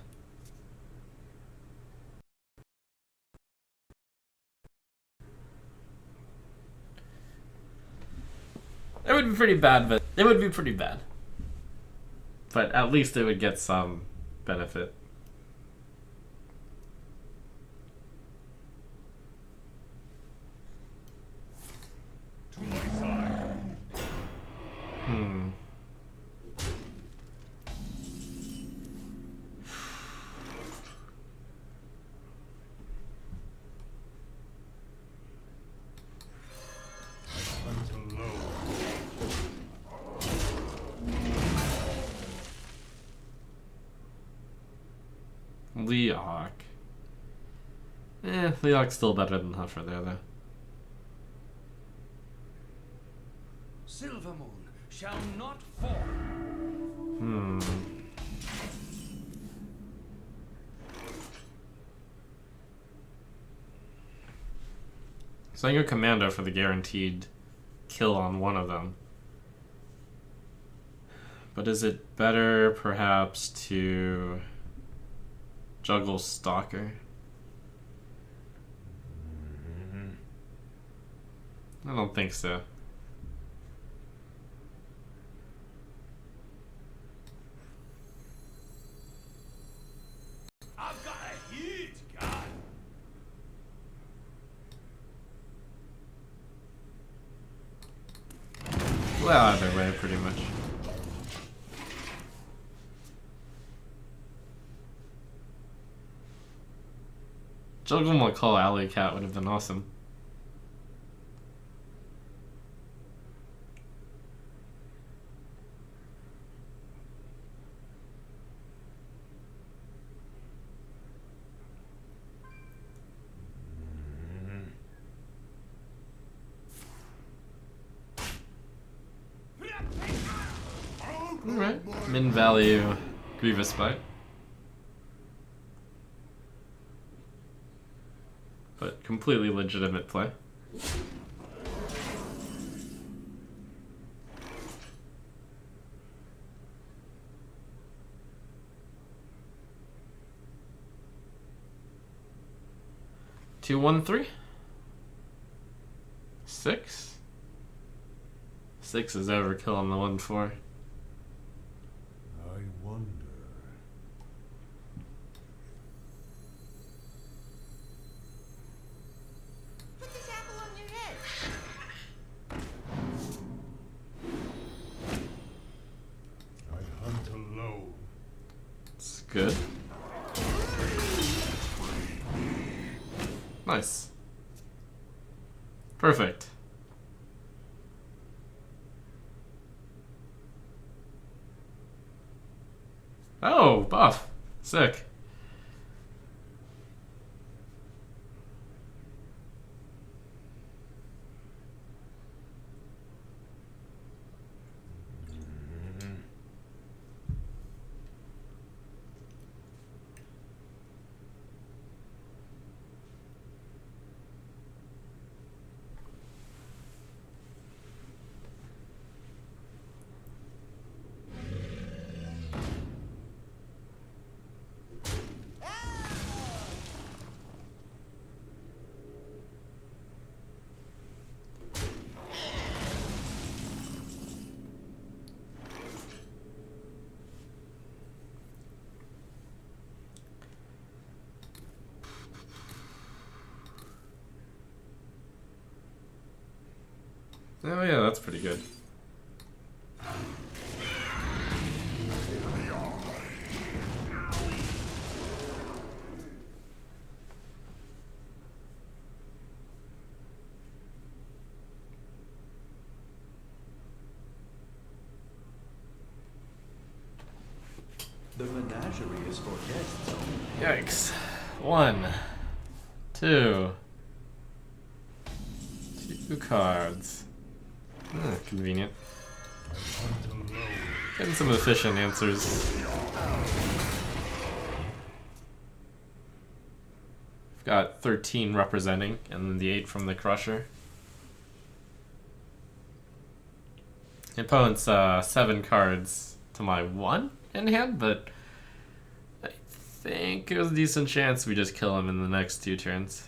It would be pretty bad, but it would be pretty bad. But at least it would get some benefit. To my side. I hunt alone. Leahawk. Leahawk's still better than Huffer there, though. Silvermoon shall not fall. So I go Commando for the guaranteed kill on one of them. But is it better, perhaps, to Juggle Stalker. I don't think so. I've got a huge gun. Well, either way, pretty much. Juggle McCall Alley Cat would have been awesome. Alright, min value Grievous Bite. But completely legitimate play. Two, 1, 3. 6. 6 is overkill on the 1-4. I wonder. Put this apple on your head. I hunt alone. It's good. Nice. Perfect. Oh, buff. Sick. Oh yeah, that's pretty good. The menagerie is for guests only. Yikes. 1, 2. 2 cards. Convenient. Getting some efficient answers. I've got 13 representing, and then the 8 from the Crusher. The opponent's 7 cards to my 1 in hand, but I think there's a decent chance we just kill him in the next 2 turns.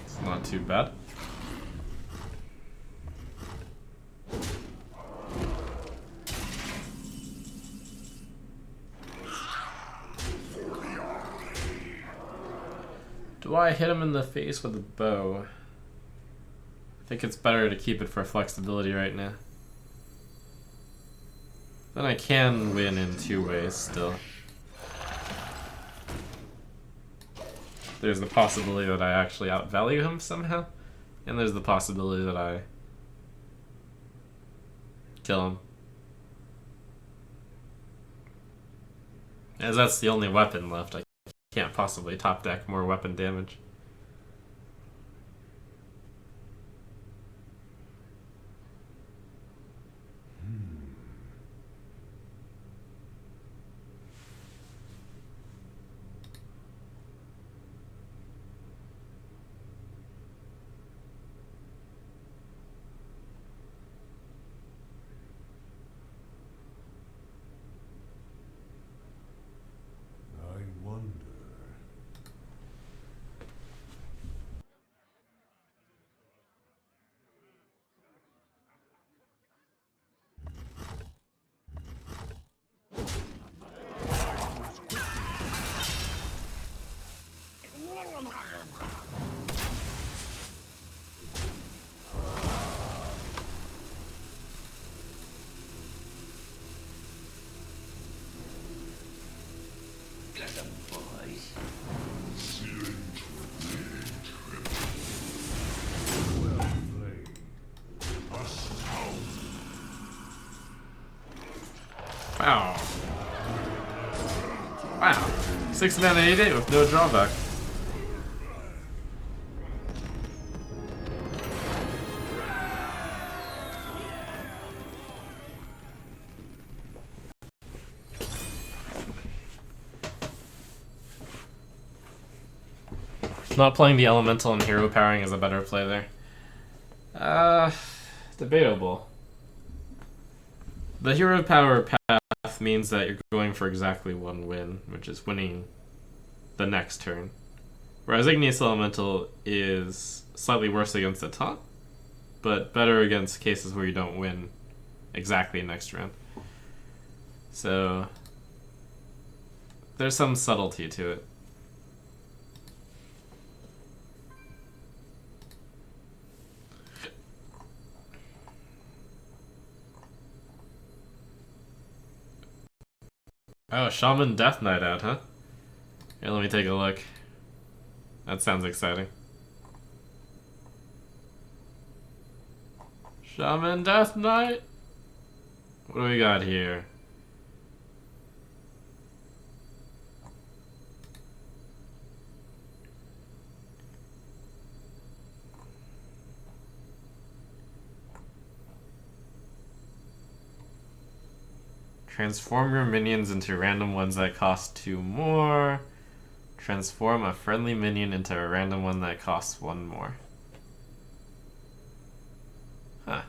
It's not too bad. Do I hit him in the face with a bow? I think it's better to keep it for flexibility right now. Then I can win in 2 ways still. There's the possibility that I actually outvalue him somehow, and there's the possibility that I kill him. As that's the only weapon left, I can't possibly top deck more weapon damage. Wow. 6 mana 8 with no drawback. Not playing the elemental and hero powering is a better play there. Debatable. The hero power path means that you're going for exactly one win, which is winning the next turn. Whereas Igneous Elemental is slightly worse against the top, but better against cases where you don't win exactly next round. So there's some subtlety to it. Oh, Shaman Death Knight out, huh? Here, let me take a look. That sounds exciting. Shaman Death Knight? What do we got here? Transform your minions into random ones that cost 2 more. Transform a friendly minion into a random one that costs 1 more. Huh.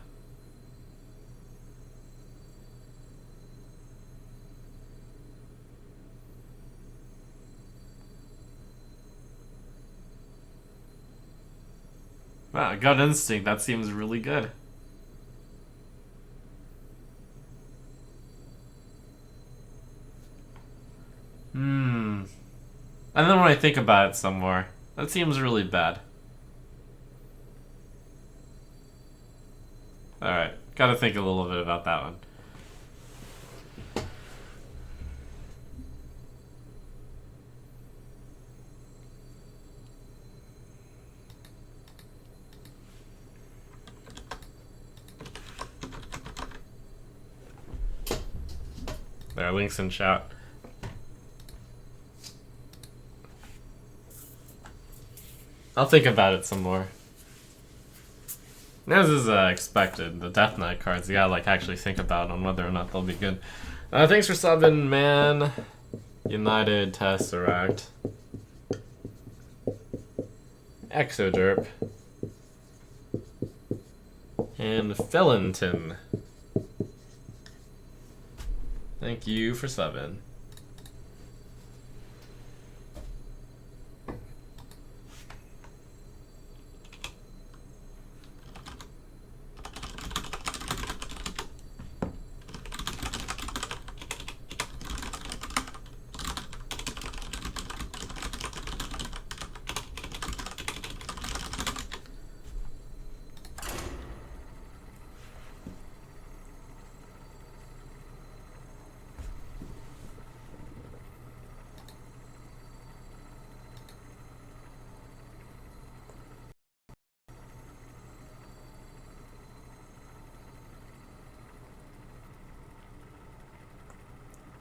Wow, gut instinct, that seems really good. And then when I think about it some more, that seems really bad. Alright, gotta think a little bit about that one. There are links in chat. I'll think about it some more. As is expected, the Death Knight cards, you gotta like actually think about on whether or not they'll be good. Thanks for subbing, man. United Tesseract. Exoderp. And Fellenton. Thank you for subbing.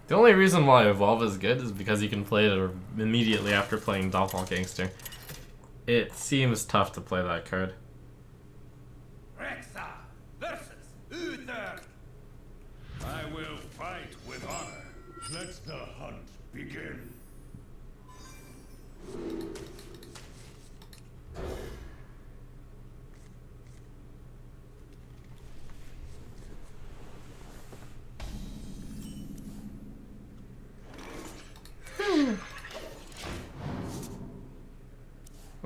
The only reason why Evolve is good is because you can play it immediately after playing Doppelgangster. It seems tough to play that card. Rexa versus Uther. I will fight with honor. Let the hunt begin.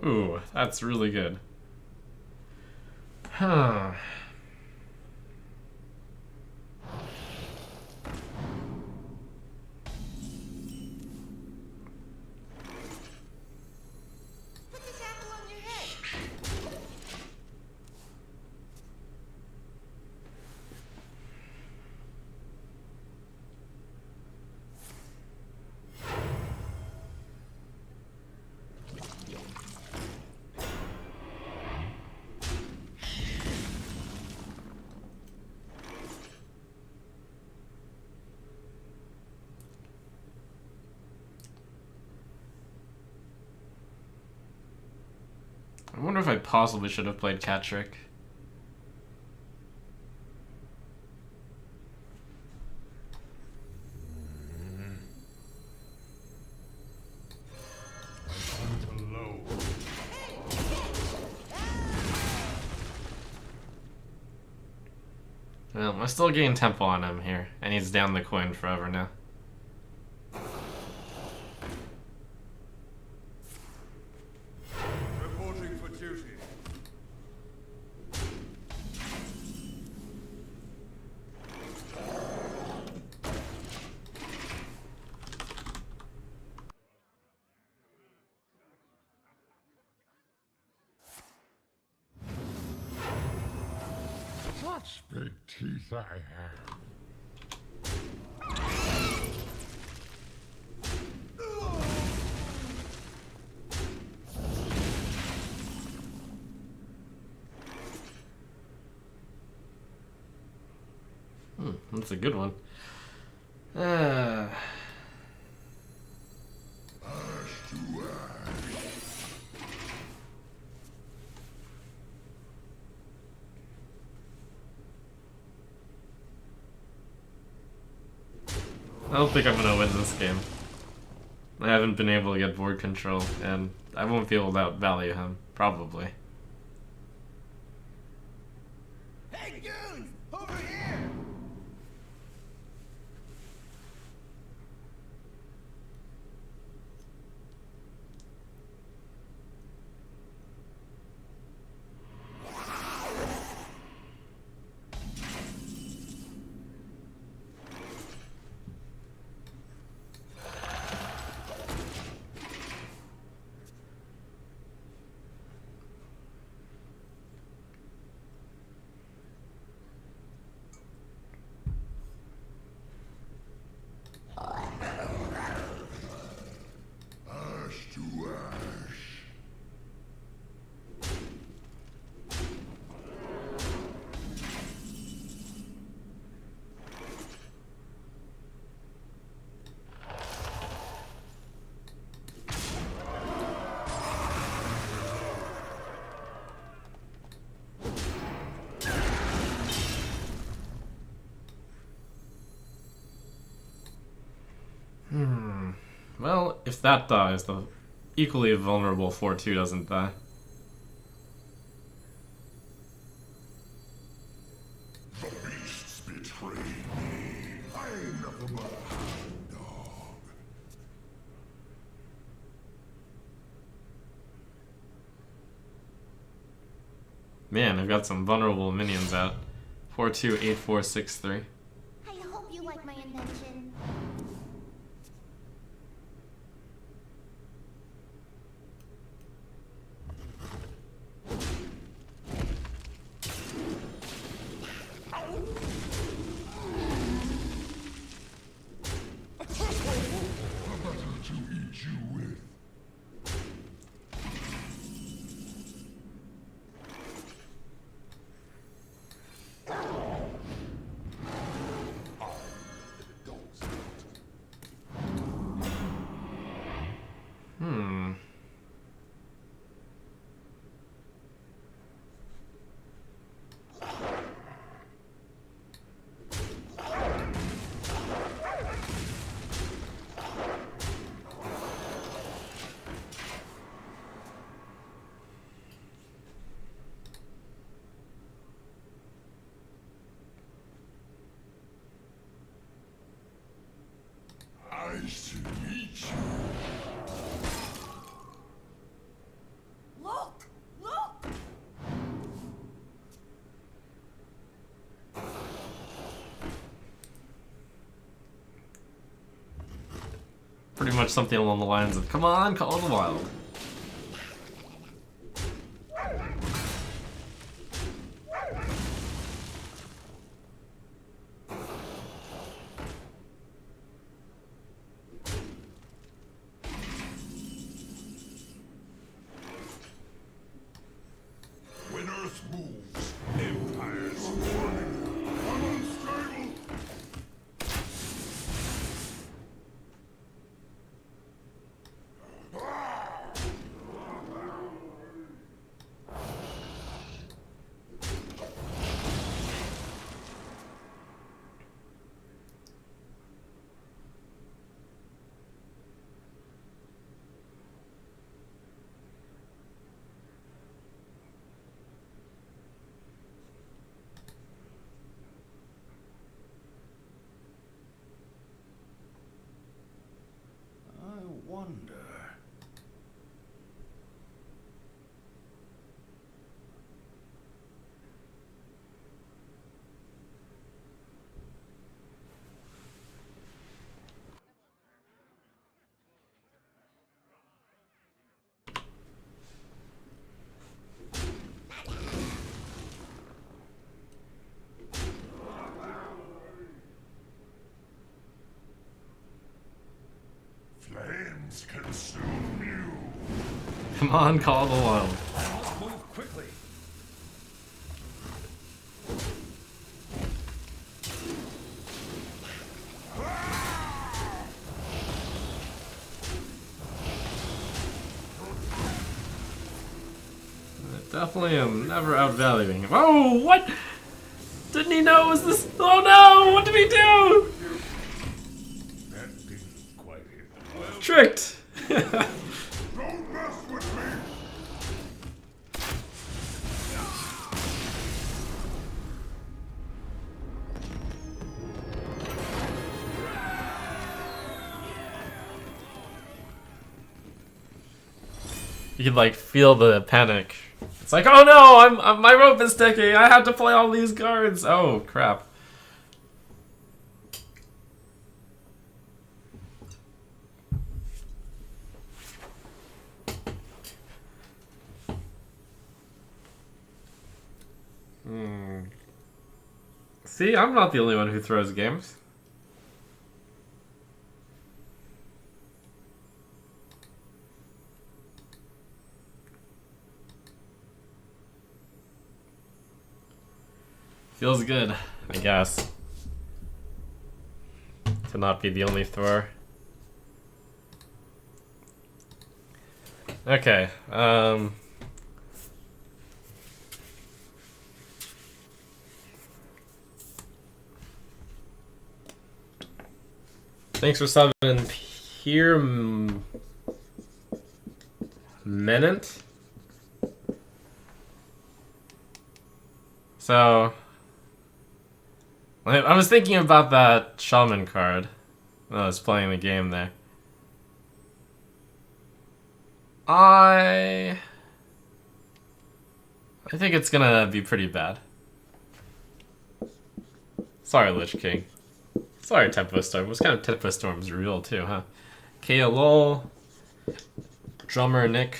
Ooh, that's really good. Huh. Put this apple on your head. wonder if I possibly should have played Cat Trick. Well, I still gain tempo on him here, and he's down the coin forever now. Reporting for duty. Such big teeth I have. That's a good one. I don't think I'm gonna win this game. I haven't been able to get board control, and I won't be able to outvalue him, probably. Hey, goons! Over here! Ash to ash. Well, if that dies, the equally vulnerable 4-2 doesn't die. The beasts betray me. I am nothing but a hound dog. Man, I've got some vulnerable minions out. 4-2, 8-4, 6-3. I hope you like my invention. Nothing to eat you with. Nice to meet you. Look! Look! Pretty much something along the lines of, come on, Call of the Wild. When Earth moves, empires forming. I'm unstable. wonder. Flames consume you. Come on, call the world. I must move quickly. Definitely am never outvaluing him. Oh, what? Didn't he know it was this? Oh no, what did he do? That didn't quite hit. Well, Tricked. Don't mess with me. You can like feel the panic. It's like, oh no, my rope is sticking. I have to play all these cards. Oh crap. See, I'm not the only one who throws games. Feels good, I guess, to not be the only thrower. Okay, thanks for subbing here, Menant. So, I was thinking about that Shaman card when I was playing the game there. I think it's gonna be pretty bad. Sorry, Lich King. Sorry, Tempo Storm. What kind of Tempo Storm's real too, huh? KLOL, Drummer Nick,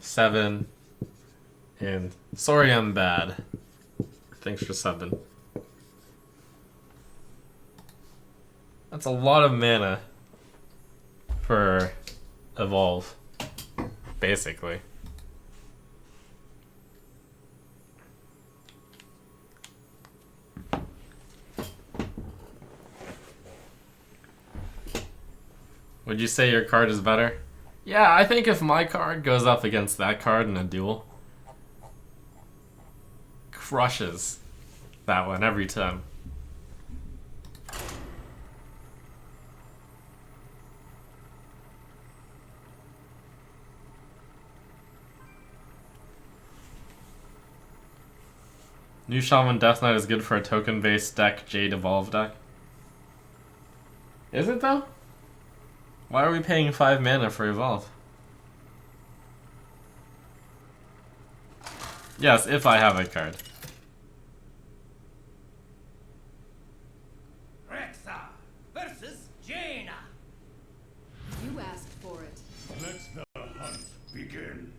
7, and sorry I'm bad. Thanks for subbing. That's a lot of mana for Evolve, basically. Would you say your card is better? Yeah, I think if my card goes up against that card in a duel, crushes that one every time. New Shaman Death Knight is good for a token-based deck, Jade Evolve deck. Is it though? Why are we paying 5 mana for Evolve? Yes, if I have a card. Rexa versus Jaina. You asked for it. let the hunt begin.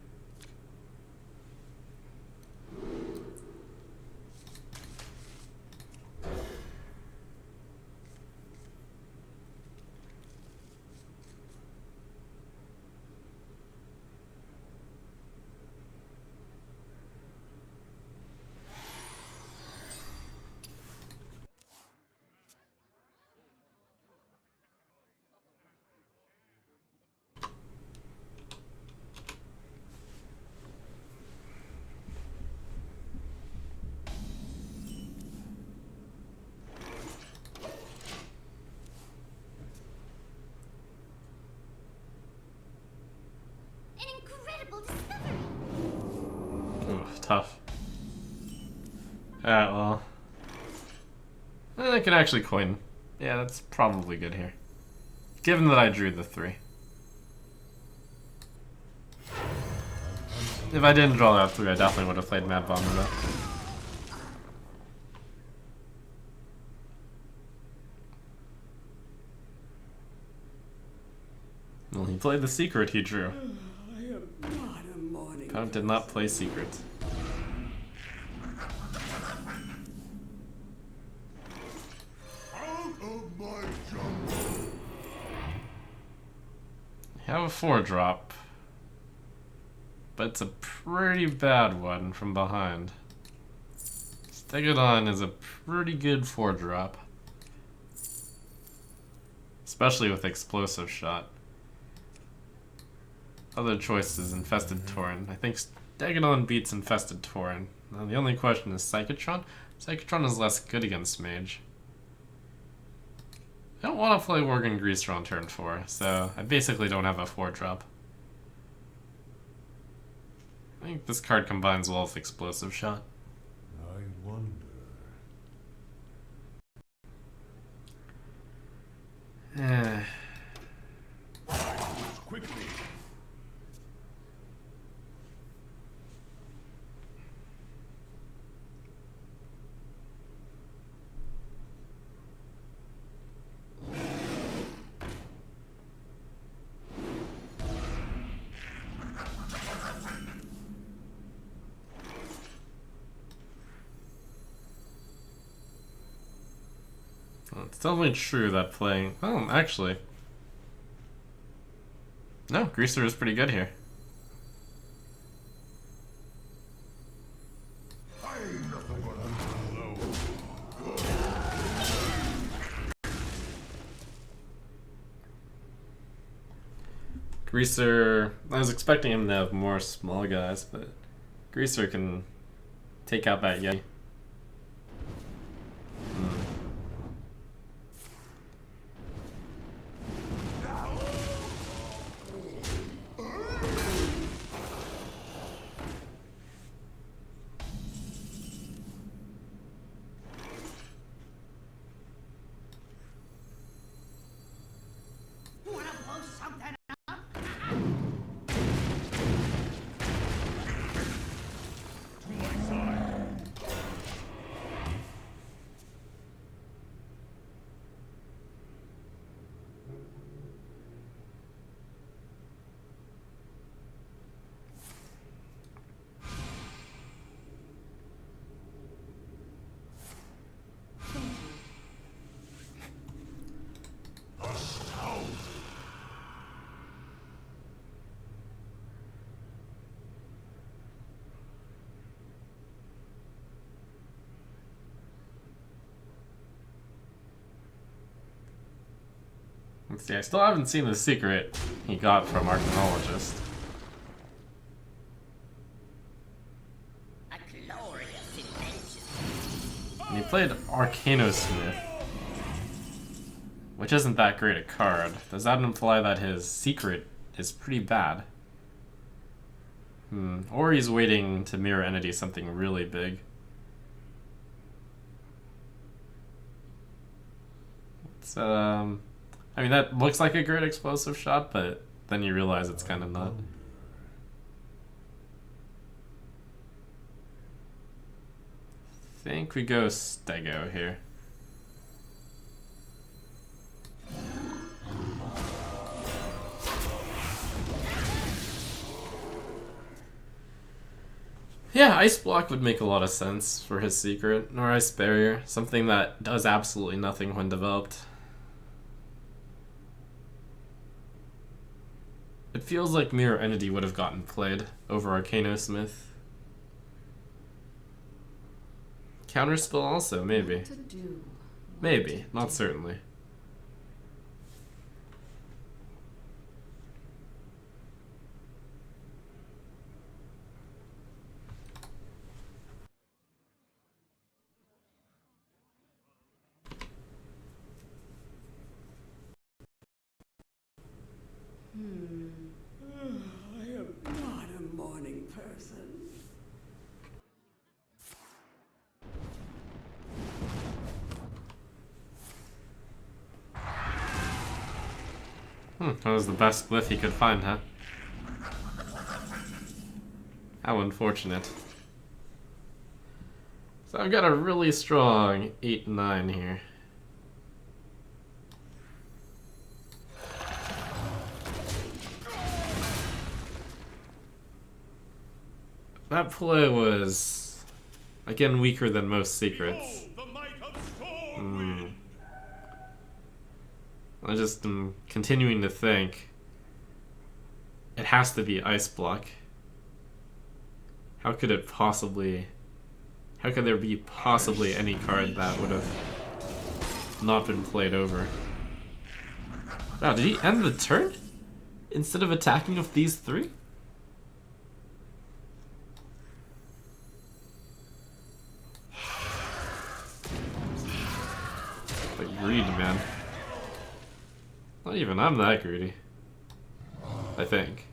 An incredible discovery. Ooh, tough. Alright, well. I can actually coin. Yeah, that's probably good here. given that I drew the 3. If I didn't draw that 3, I definitely would have played Mad Bomber though. Well, he played the secret he drew. Opponent did not play secret. Out of my jungle. I have a 4-drop, but it's a pretty bad one from behind. Stegodon is a pretty good 4-drop, especially with Explosive Shot. Other choice is Infested Tauren. I think Stegodon beats Infested Tauren. Now the only question is Psychotron. Psychotron is less good against Mage. I don't want to play Worgen Greaser on turn 4, so I basically don't have a 4-drop. I think this card combines well with Explosive Shot. I wonder. Quickly. Well, it's definitely true that playing... Oh, actually... No, Greaser is pretty good here. I'm nothing but a low. Greaser... I was expecting him to have more small guys, but... Greaser can take out that Yeti. Wanna blow something up? To my side. Let's see, I still haven't seen the secret he got from Archaeologist. A glorious invention. And he played Arcanosmith, which isn't that great a card. Does that imply that his secret is pretty bad? Or he's waiting to mirror entity something really big. It's, I mean, that looks like a great Explosive Shot, but then you realize it's kind of not. I think we go Stego here. Yeah, Ice Block would make a lot of sense for his secret, or Ice Barrier, something that does absolutely nothing when developed. It feels like Mirror Entity would have gotten played over Arcanosmith. Counterspell also, maybe. What to do? Maybe, not certainly. I am not a morning person. That was the best glyph he could find, huh? How unfortunate. So I've got a really strong 8-9 here. That play was, again, weaker than most secrets. I just am continuing to think it has to be Ice Block. How could it possibly... How could there be possibly any card that would have not been played over? Wow, did he end the turn? Instead of attacking with these three? Like greed, man. Not even I'm that greedy. I think.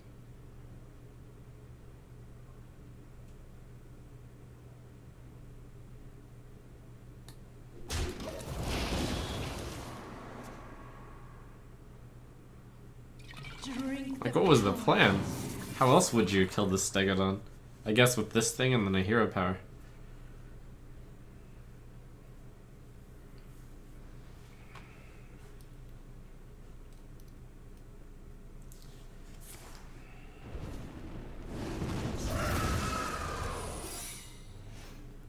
Like, what was the plan? How else would you kill the Stegodon? I guess with this thing and then a hero power.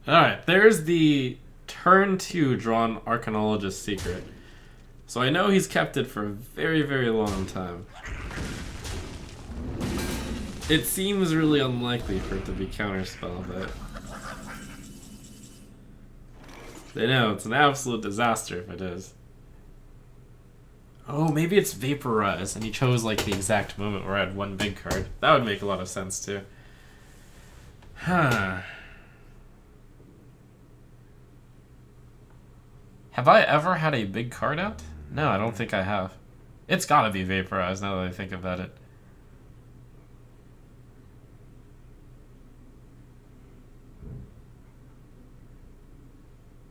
Alright, there's the turn 2 drawn Arcanologist secret. So I know he's kept it for a very, very long time. It seems really unlikely for it to be counterspell, but I know, it's an absolute disaster if it is. Oh, maybe it's Vaporize, and he chose like the exact moment where I had one big card. That would make a lot of sense too. Huh. Have I ever had a big card out? No, I don't think I have. It's gotta be Vaporize now that I think about it.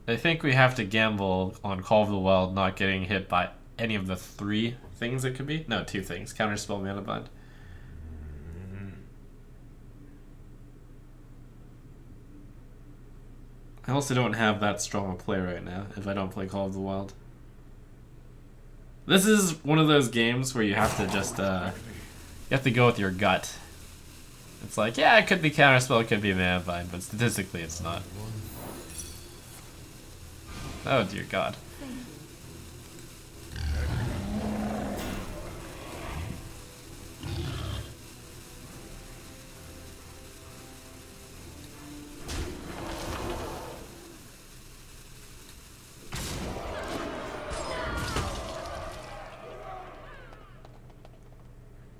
I think we have to gamble on Call of the Wild not getting hit by any of the 3 things it could be. No, 2 things. Counterspell, Mana Bind. I also don't have that strong a play right now if I don't play Call of the Wild. This is one of those games where you have to just, you have to go with your gut. It's like, yeah, it could be Counterspell, it could be Mana Bind, but statistically it's not. Oh dear God.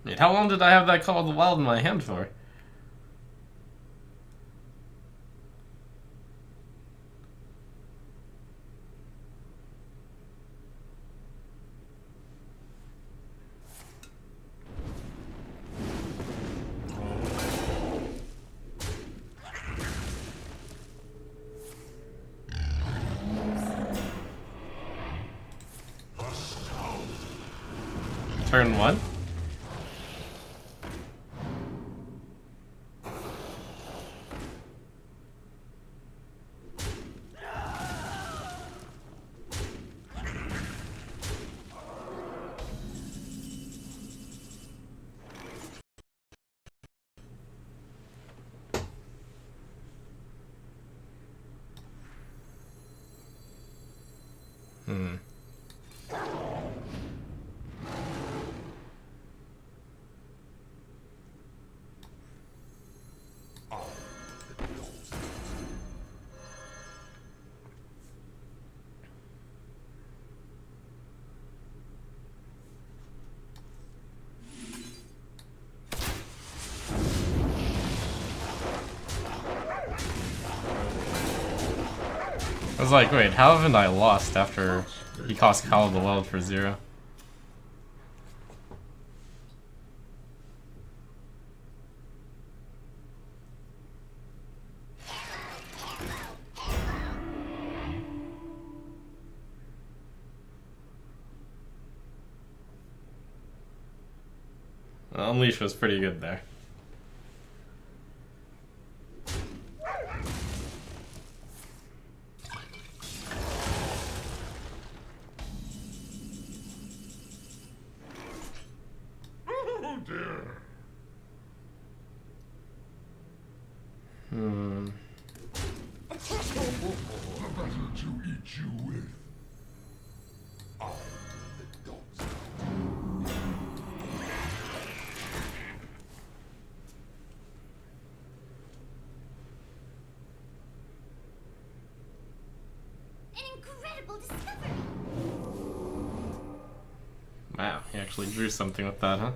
Wait, how long did I have that Call of the Wild in my hand for? Turn 1? I was like, wait, how haven't I lost after he cost Call of the Wild for 0? Unleash was pretty good there. Oh dear. A better to eat you with. The dog's An incredible discovery! Wow, he actually drew something with that, huh?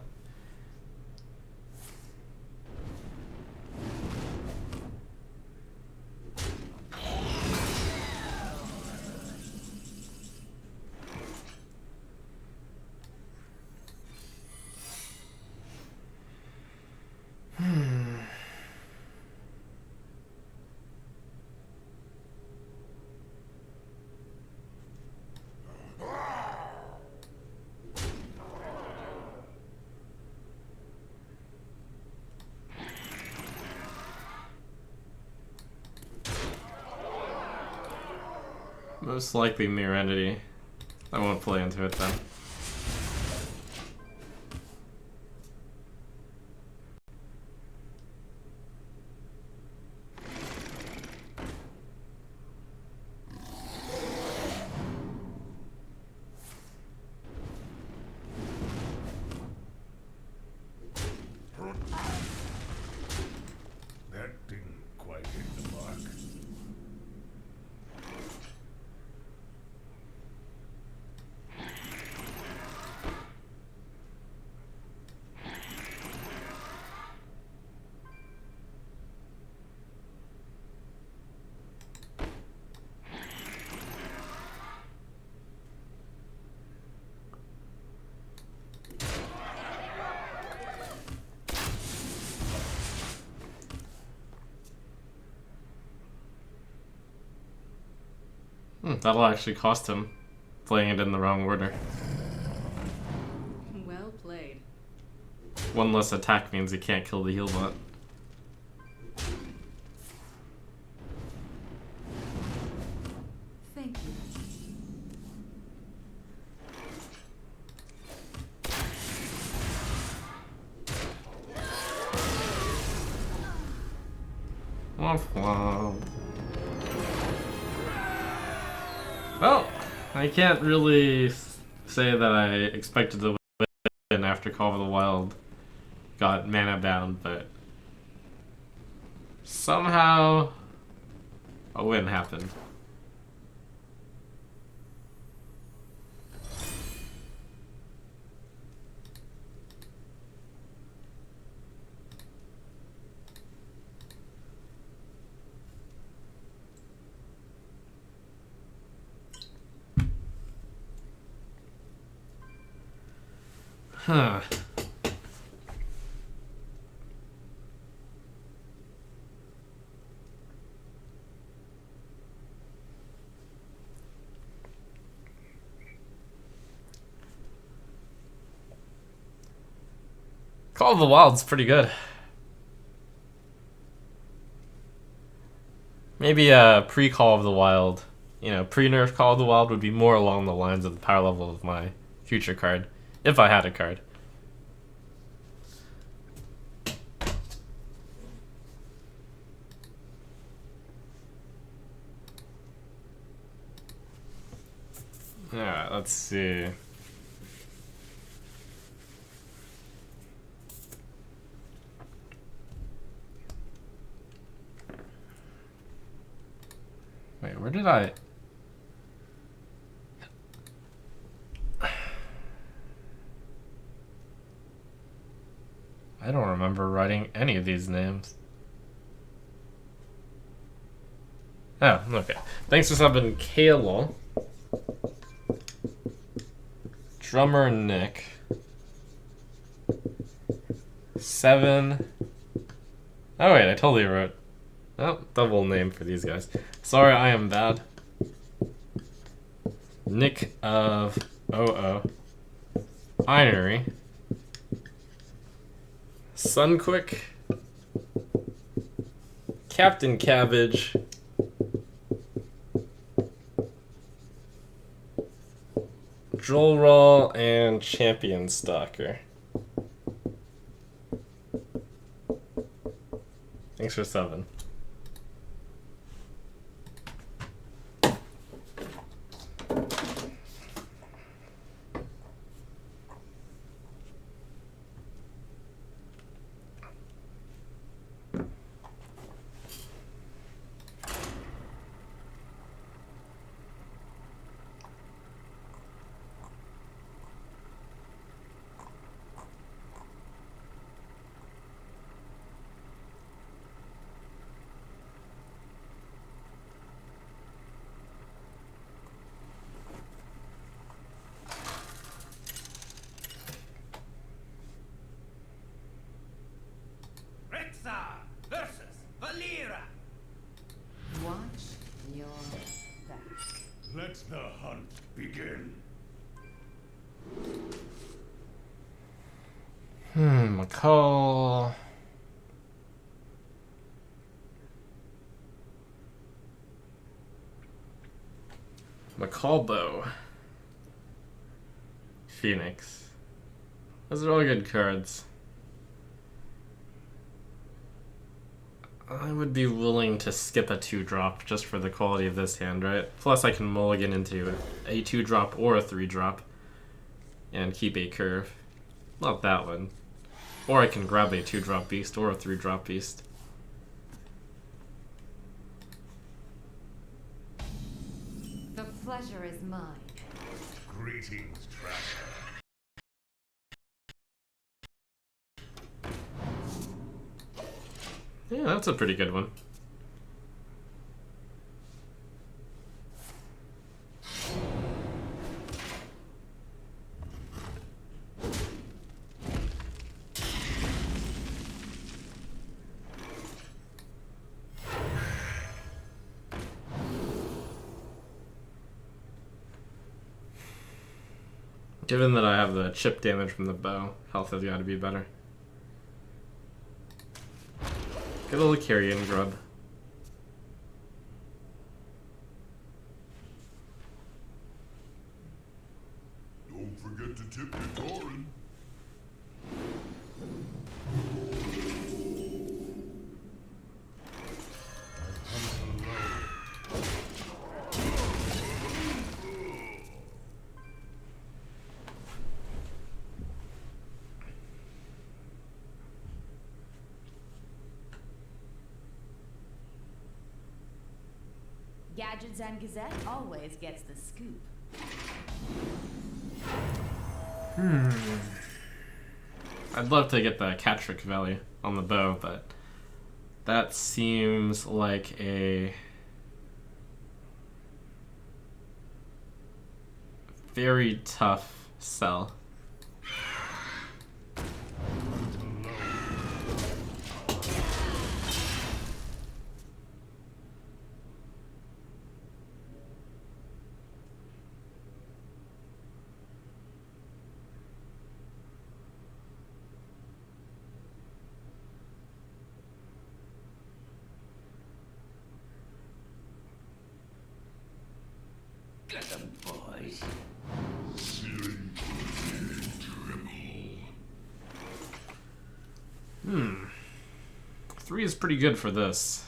Most likely Mirror Entity. I won't play into it then. That didn't quite hit the mark. That'll actually cost him, playing it in the wrong order. Well played. One less attack means he can't kill the heal bot. Thank you. Womp womp. Well, I can't really say that I expected to win after Call of the Wild got mana bound, but somehow a win happened. Huh. Call of the Wild's pretty good. Maybe pre-Call of the Wild, pre-nerf Call of the Wild would be more along the lines of the power level of my future card, if I had a card. Alright, let's see. Wait, where did I don't remember writing any of these names. Oh, okay. Thanks for subbing Kayla. Drummer Nick. 7. Oh wait, I totally wrote. Oh, double name for these guys. Sorry, I am bad. Nick of OO. Inery. Sunquick. Captain Cabbage. Droll Raw and Champion Stalker. Thanks for 7. Versus Valera. Watch your back. Let the hunt begin. McCall. McCallbow. Phoenix. Those are all good cards. I would be willing to skip a 2-drop just for the quality of this hand, right? Plus I can mulligan into a 2-drop or a 3-drop and keep a curve. Not that one. Or I can grab a 2-drop beast or a 3-drop beast. The pleasure is mine. Greetings, traveler. Yeah, that's a pretty good one. Given that I have the chip damage from the bow, health has got to be better. Good old carrion grub. Don't forget to tip your Torin. Gadgets and Gazette always gets the scoop. I'd love to get the Catrick value on the bow, but that seems like a very tough sell. Get them, boys. Three is pretty good for this.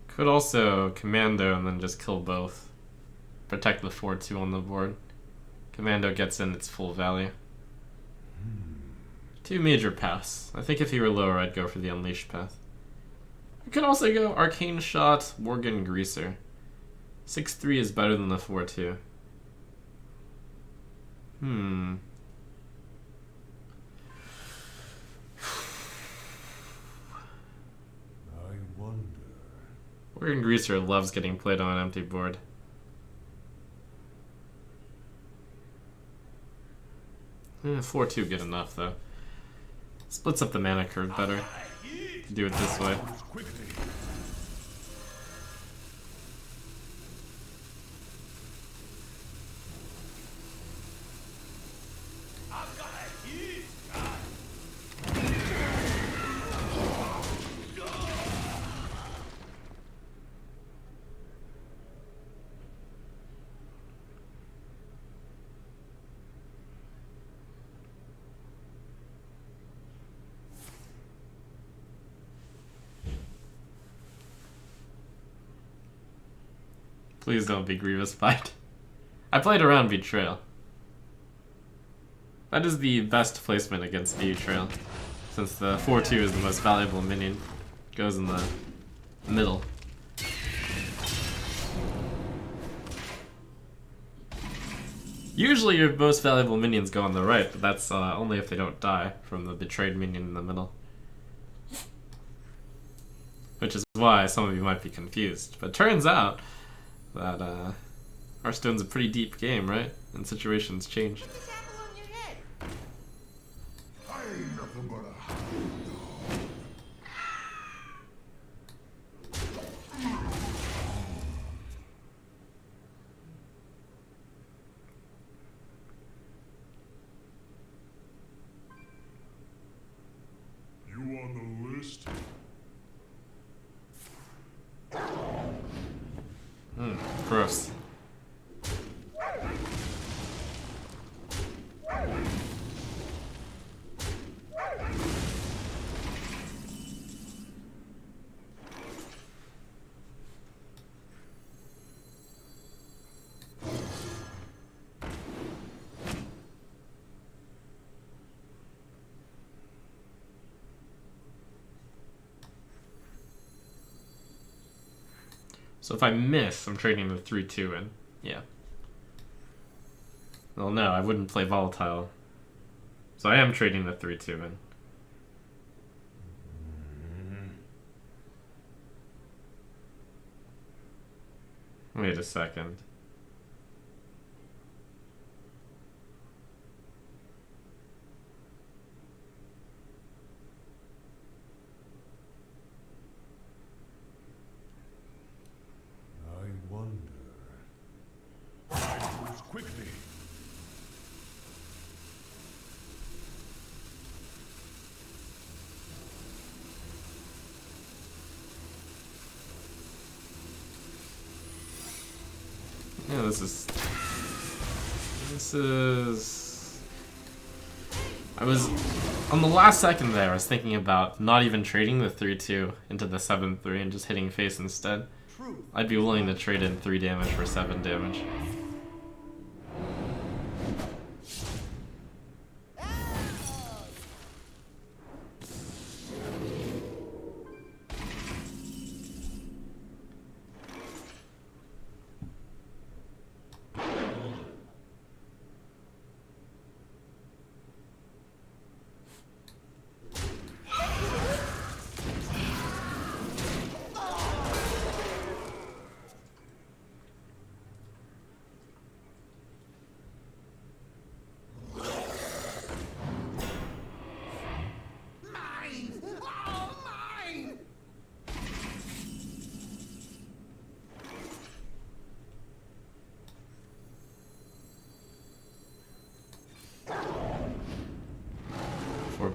Could also Commando and then just kill both. Protect the 4-2 on the board. Commando gets in its full value. 2 major paths. I think if he were lower, I'd go for the Unleashed path. I could also go Arcane Shot, Worgen Greaser. 6-3 is better than the 4-2. I wonder. Worgen Greaser loves getting played on an empty board. Eh, 4-2 good enough though. Splits up the mana curve better. Do it this way. Please don't be Grievous Bite. I played around Betrayal. That is the best placement against Betrayal, since the 4-2 is the most valuable minion. Goes in the middle. Usually your most valuable minions go on the right, but that's only if they don't die from the betrayed minion in the middle. Which is why some of you might be confused. But turns out that Hearthstone's a pretty deep game, right? And situations change. I ain't nothing but a hound dog. You on the list? Gross. So if I miss, I'm trading the 3-2 in. Yeah. Well, no, I wouldn't play Volatile. So I am trading the 3-2 in. Wait a second. I wonder. I move quickly. Yeah, this is... I was... On the last second there, I was thinking about not even trading the 3-2 into the 7-3 and just hitting face instead. I'd be willing to trade in 3 damage for 7 damage.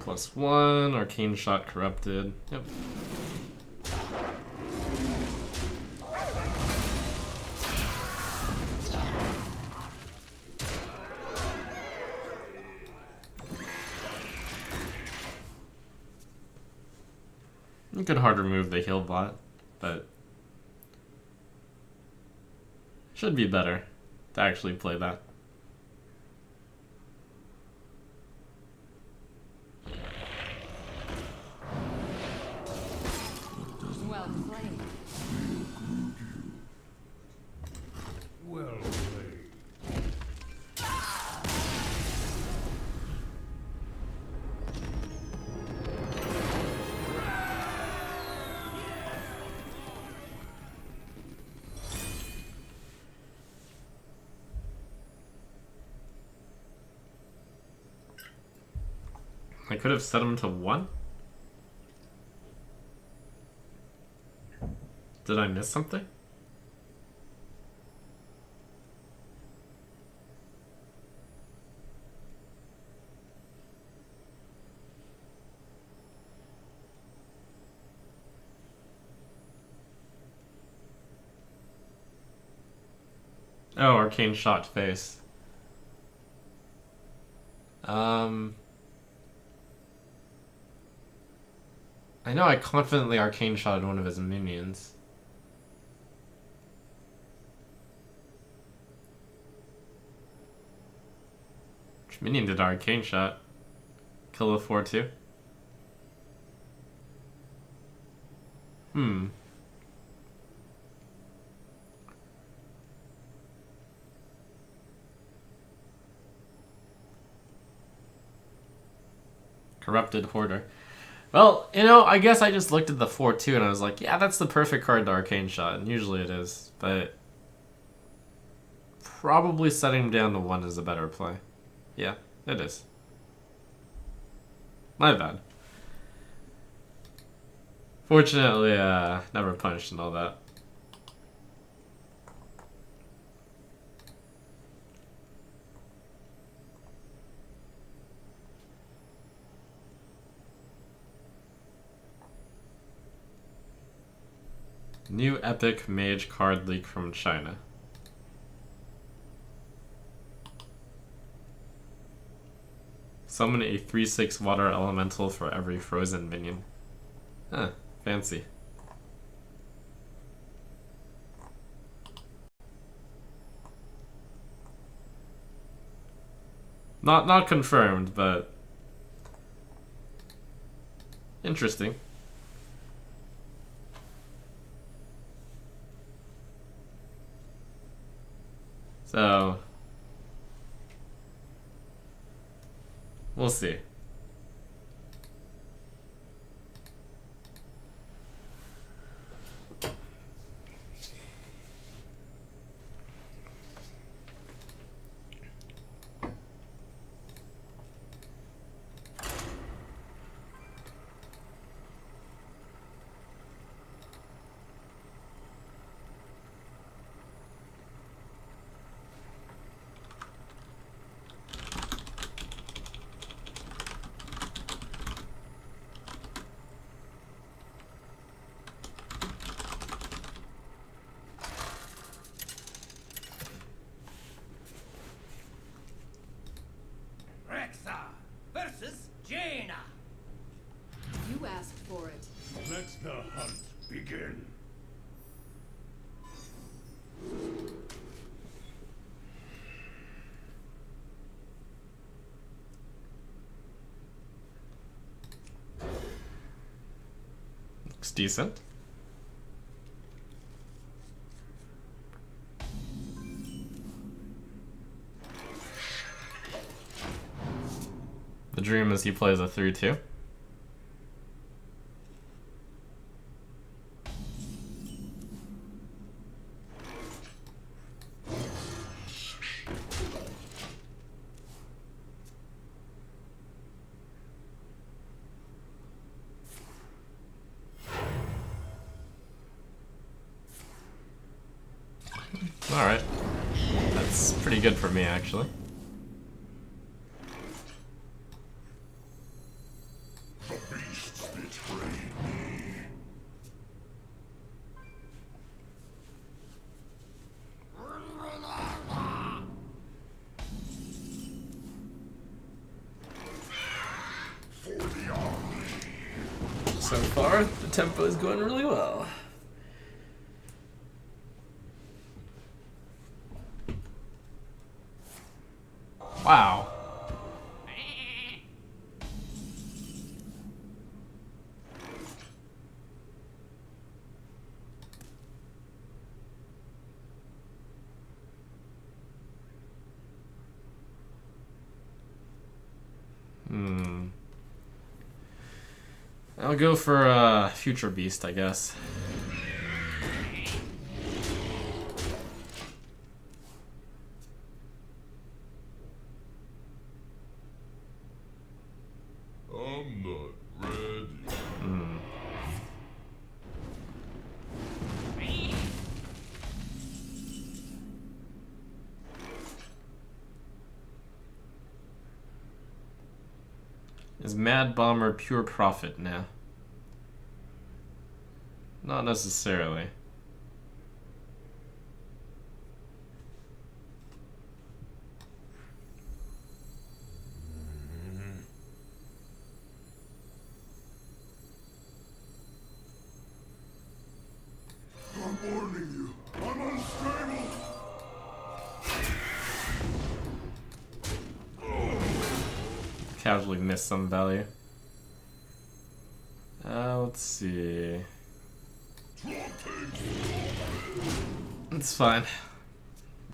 +1, Arcane Shot corrupted. Yep. You could hard remove the heal bot, but should be better to actually play that. Well played. Well played. I could have set him to 1? Did I miss something? Oh, Arcane Shot face. I know I confidently Arcane Shotted one of his minions. Minion did arcane shot. Kill the 4/2. Corrupted Hoarder. Well, you know, I guess I just looked at the 4/2 and I was like, yeah, that's the perfect card to arcane shot, and usually it is, but probably setting him down to 1 is a better play. Yeah, it is. My bad. Fortunately, never punished and all that. New epic Mage card leak from China. Summon a 3/6 water elemental for every frozen minion. Huh, fancy. Not confirmed, but interesting. So we'll see. Versus Jaina. You asked for it. Let the hunt begin. Looks decent. The dream is he plays a 3/2. Alright. That's pretty good for me, actually. The beasts betrayed me. For the army. So far, the tempo is going really well. Wow. I'll go for Future Beast, I guess. I'm not ready. Is Mad Bomber pure profit now? Not necessarily. I'm warning you. I'm unstable. casually miss some value. Let's see. It's fine.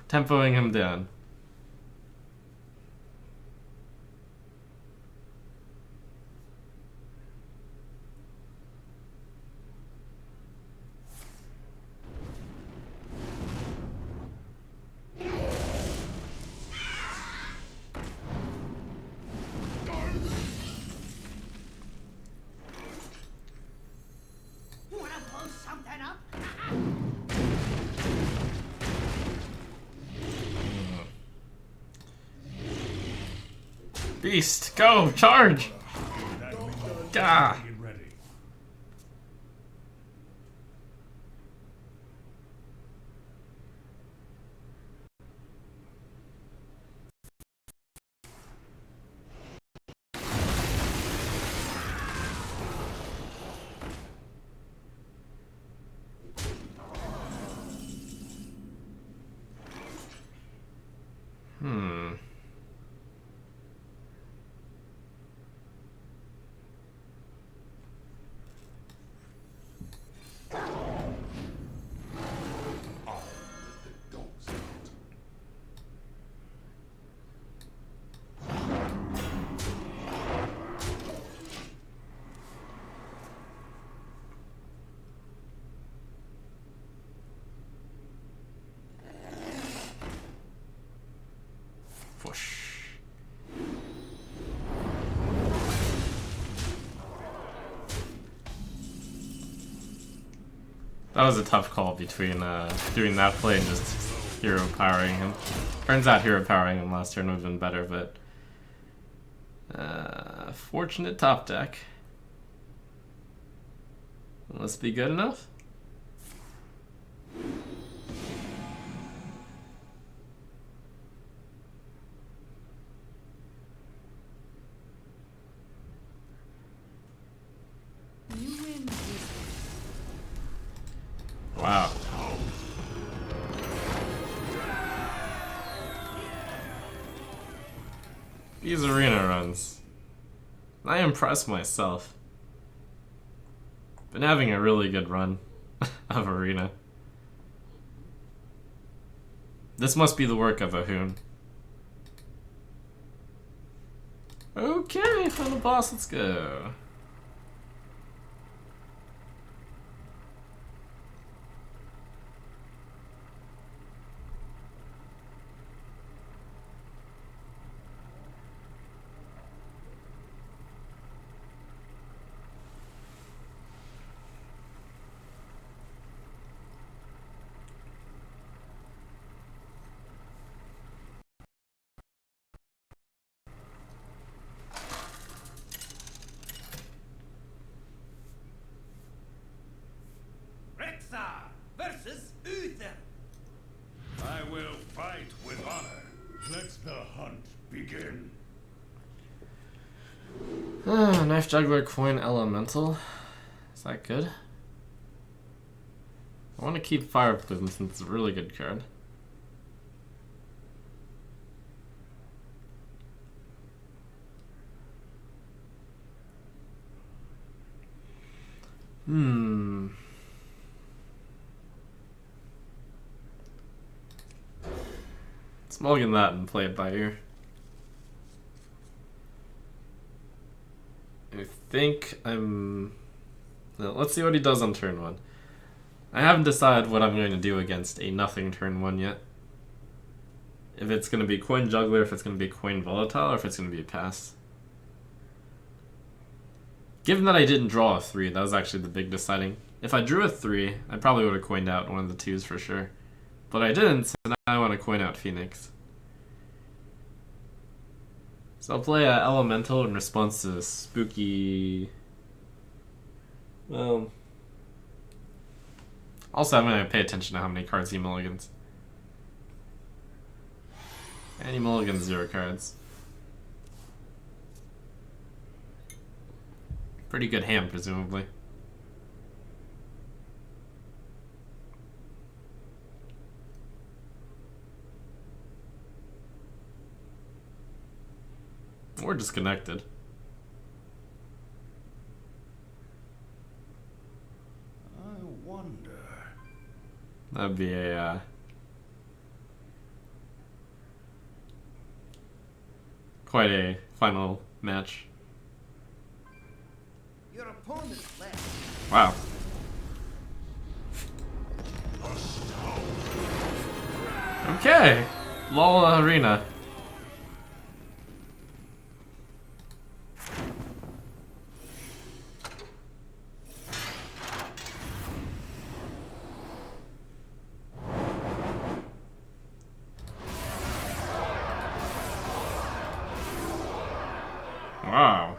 Tempoing him down. Wanna blow something up? Beast, go! Charge! Gah! Get ready. Hmm. Whoosh. That was a tough call between doing that play and just hero powering him. Turns out hero powering him last turn would have been better, but fortunate top deck. Will this be good enough? You win easily. Wow. These arena runs. I impress myself. Been having a really good run of arena. This must be the work of a Hoon. Okay, final boss, let's go. Versus Uther. I will fight with honor. Let the hunt begin. Knife Juggler, Coin Elemental. Is that good? I want to keep Fire Plume since it's a really good card. Let's mulligan that and play it by ear. I think I'm... No, let's see what he does on turn 1. I haven't decided what I'm going to do against a nothing turn 1 yet. If it's going to be Coin Juggler, if it's going to be Coin Volatile, or if it's going to be a pass. Given that I didn't draw a 3, that was actually the big deciding. If I drew a 3, I probably would have coined out one of the 2s for sure. But I didn't, so now I want to coin out Phoenix. So I'll play Elemental in response to spooky... Well... Also, I'm going to pay attention to how many cards he mulligans. And he mulligans 0 cards. Pretty good hand, presumably. We're disconnected. I wonder. That'd be a quite a final match. Your opponent left. Wow. Okay. LOL Arena. Wow.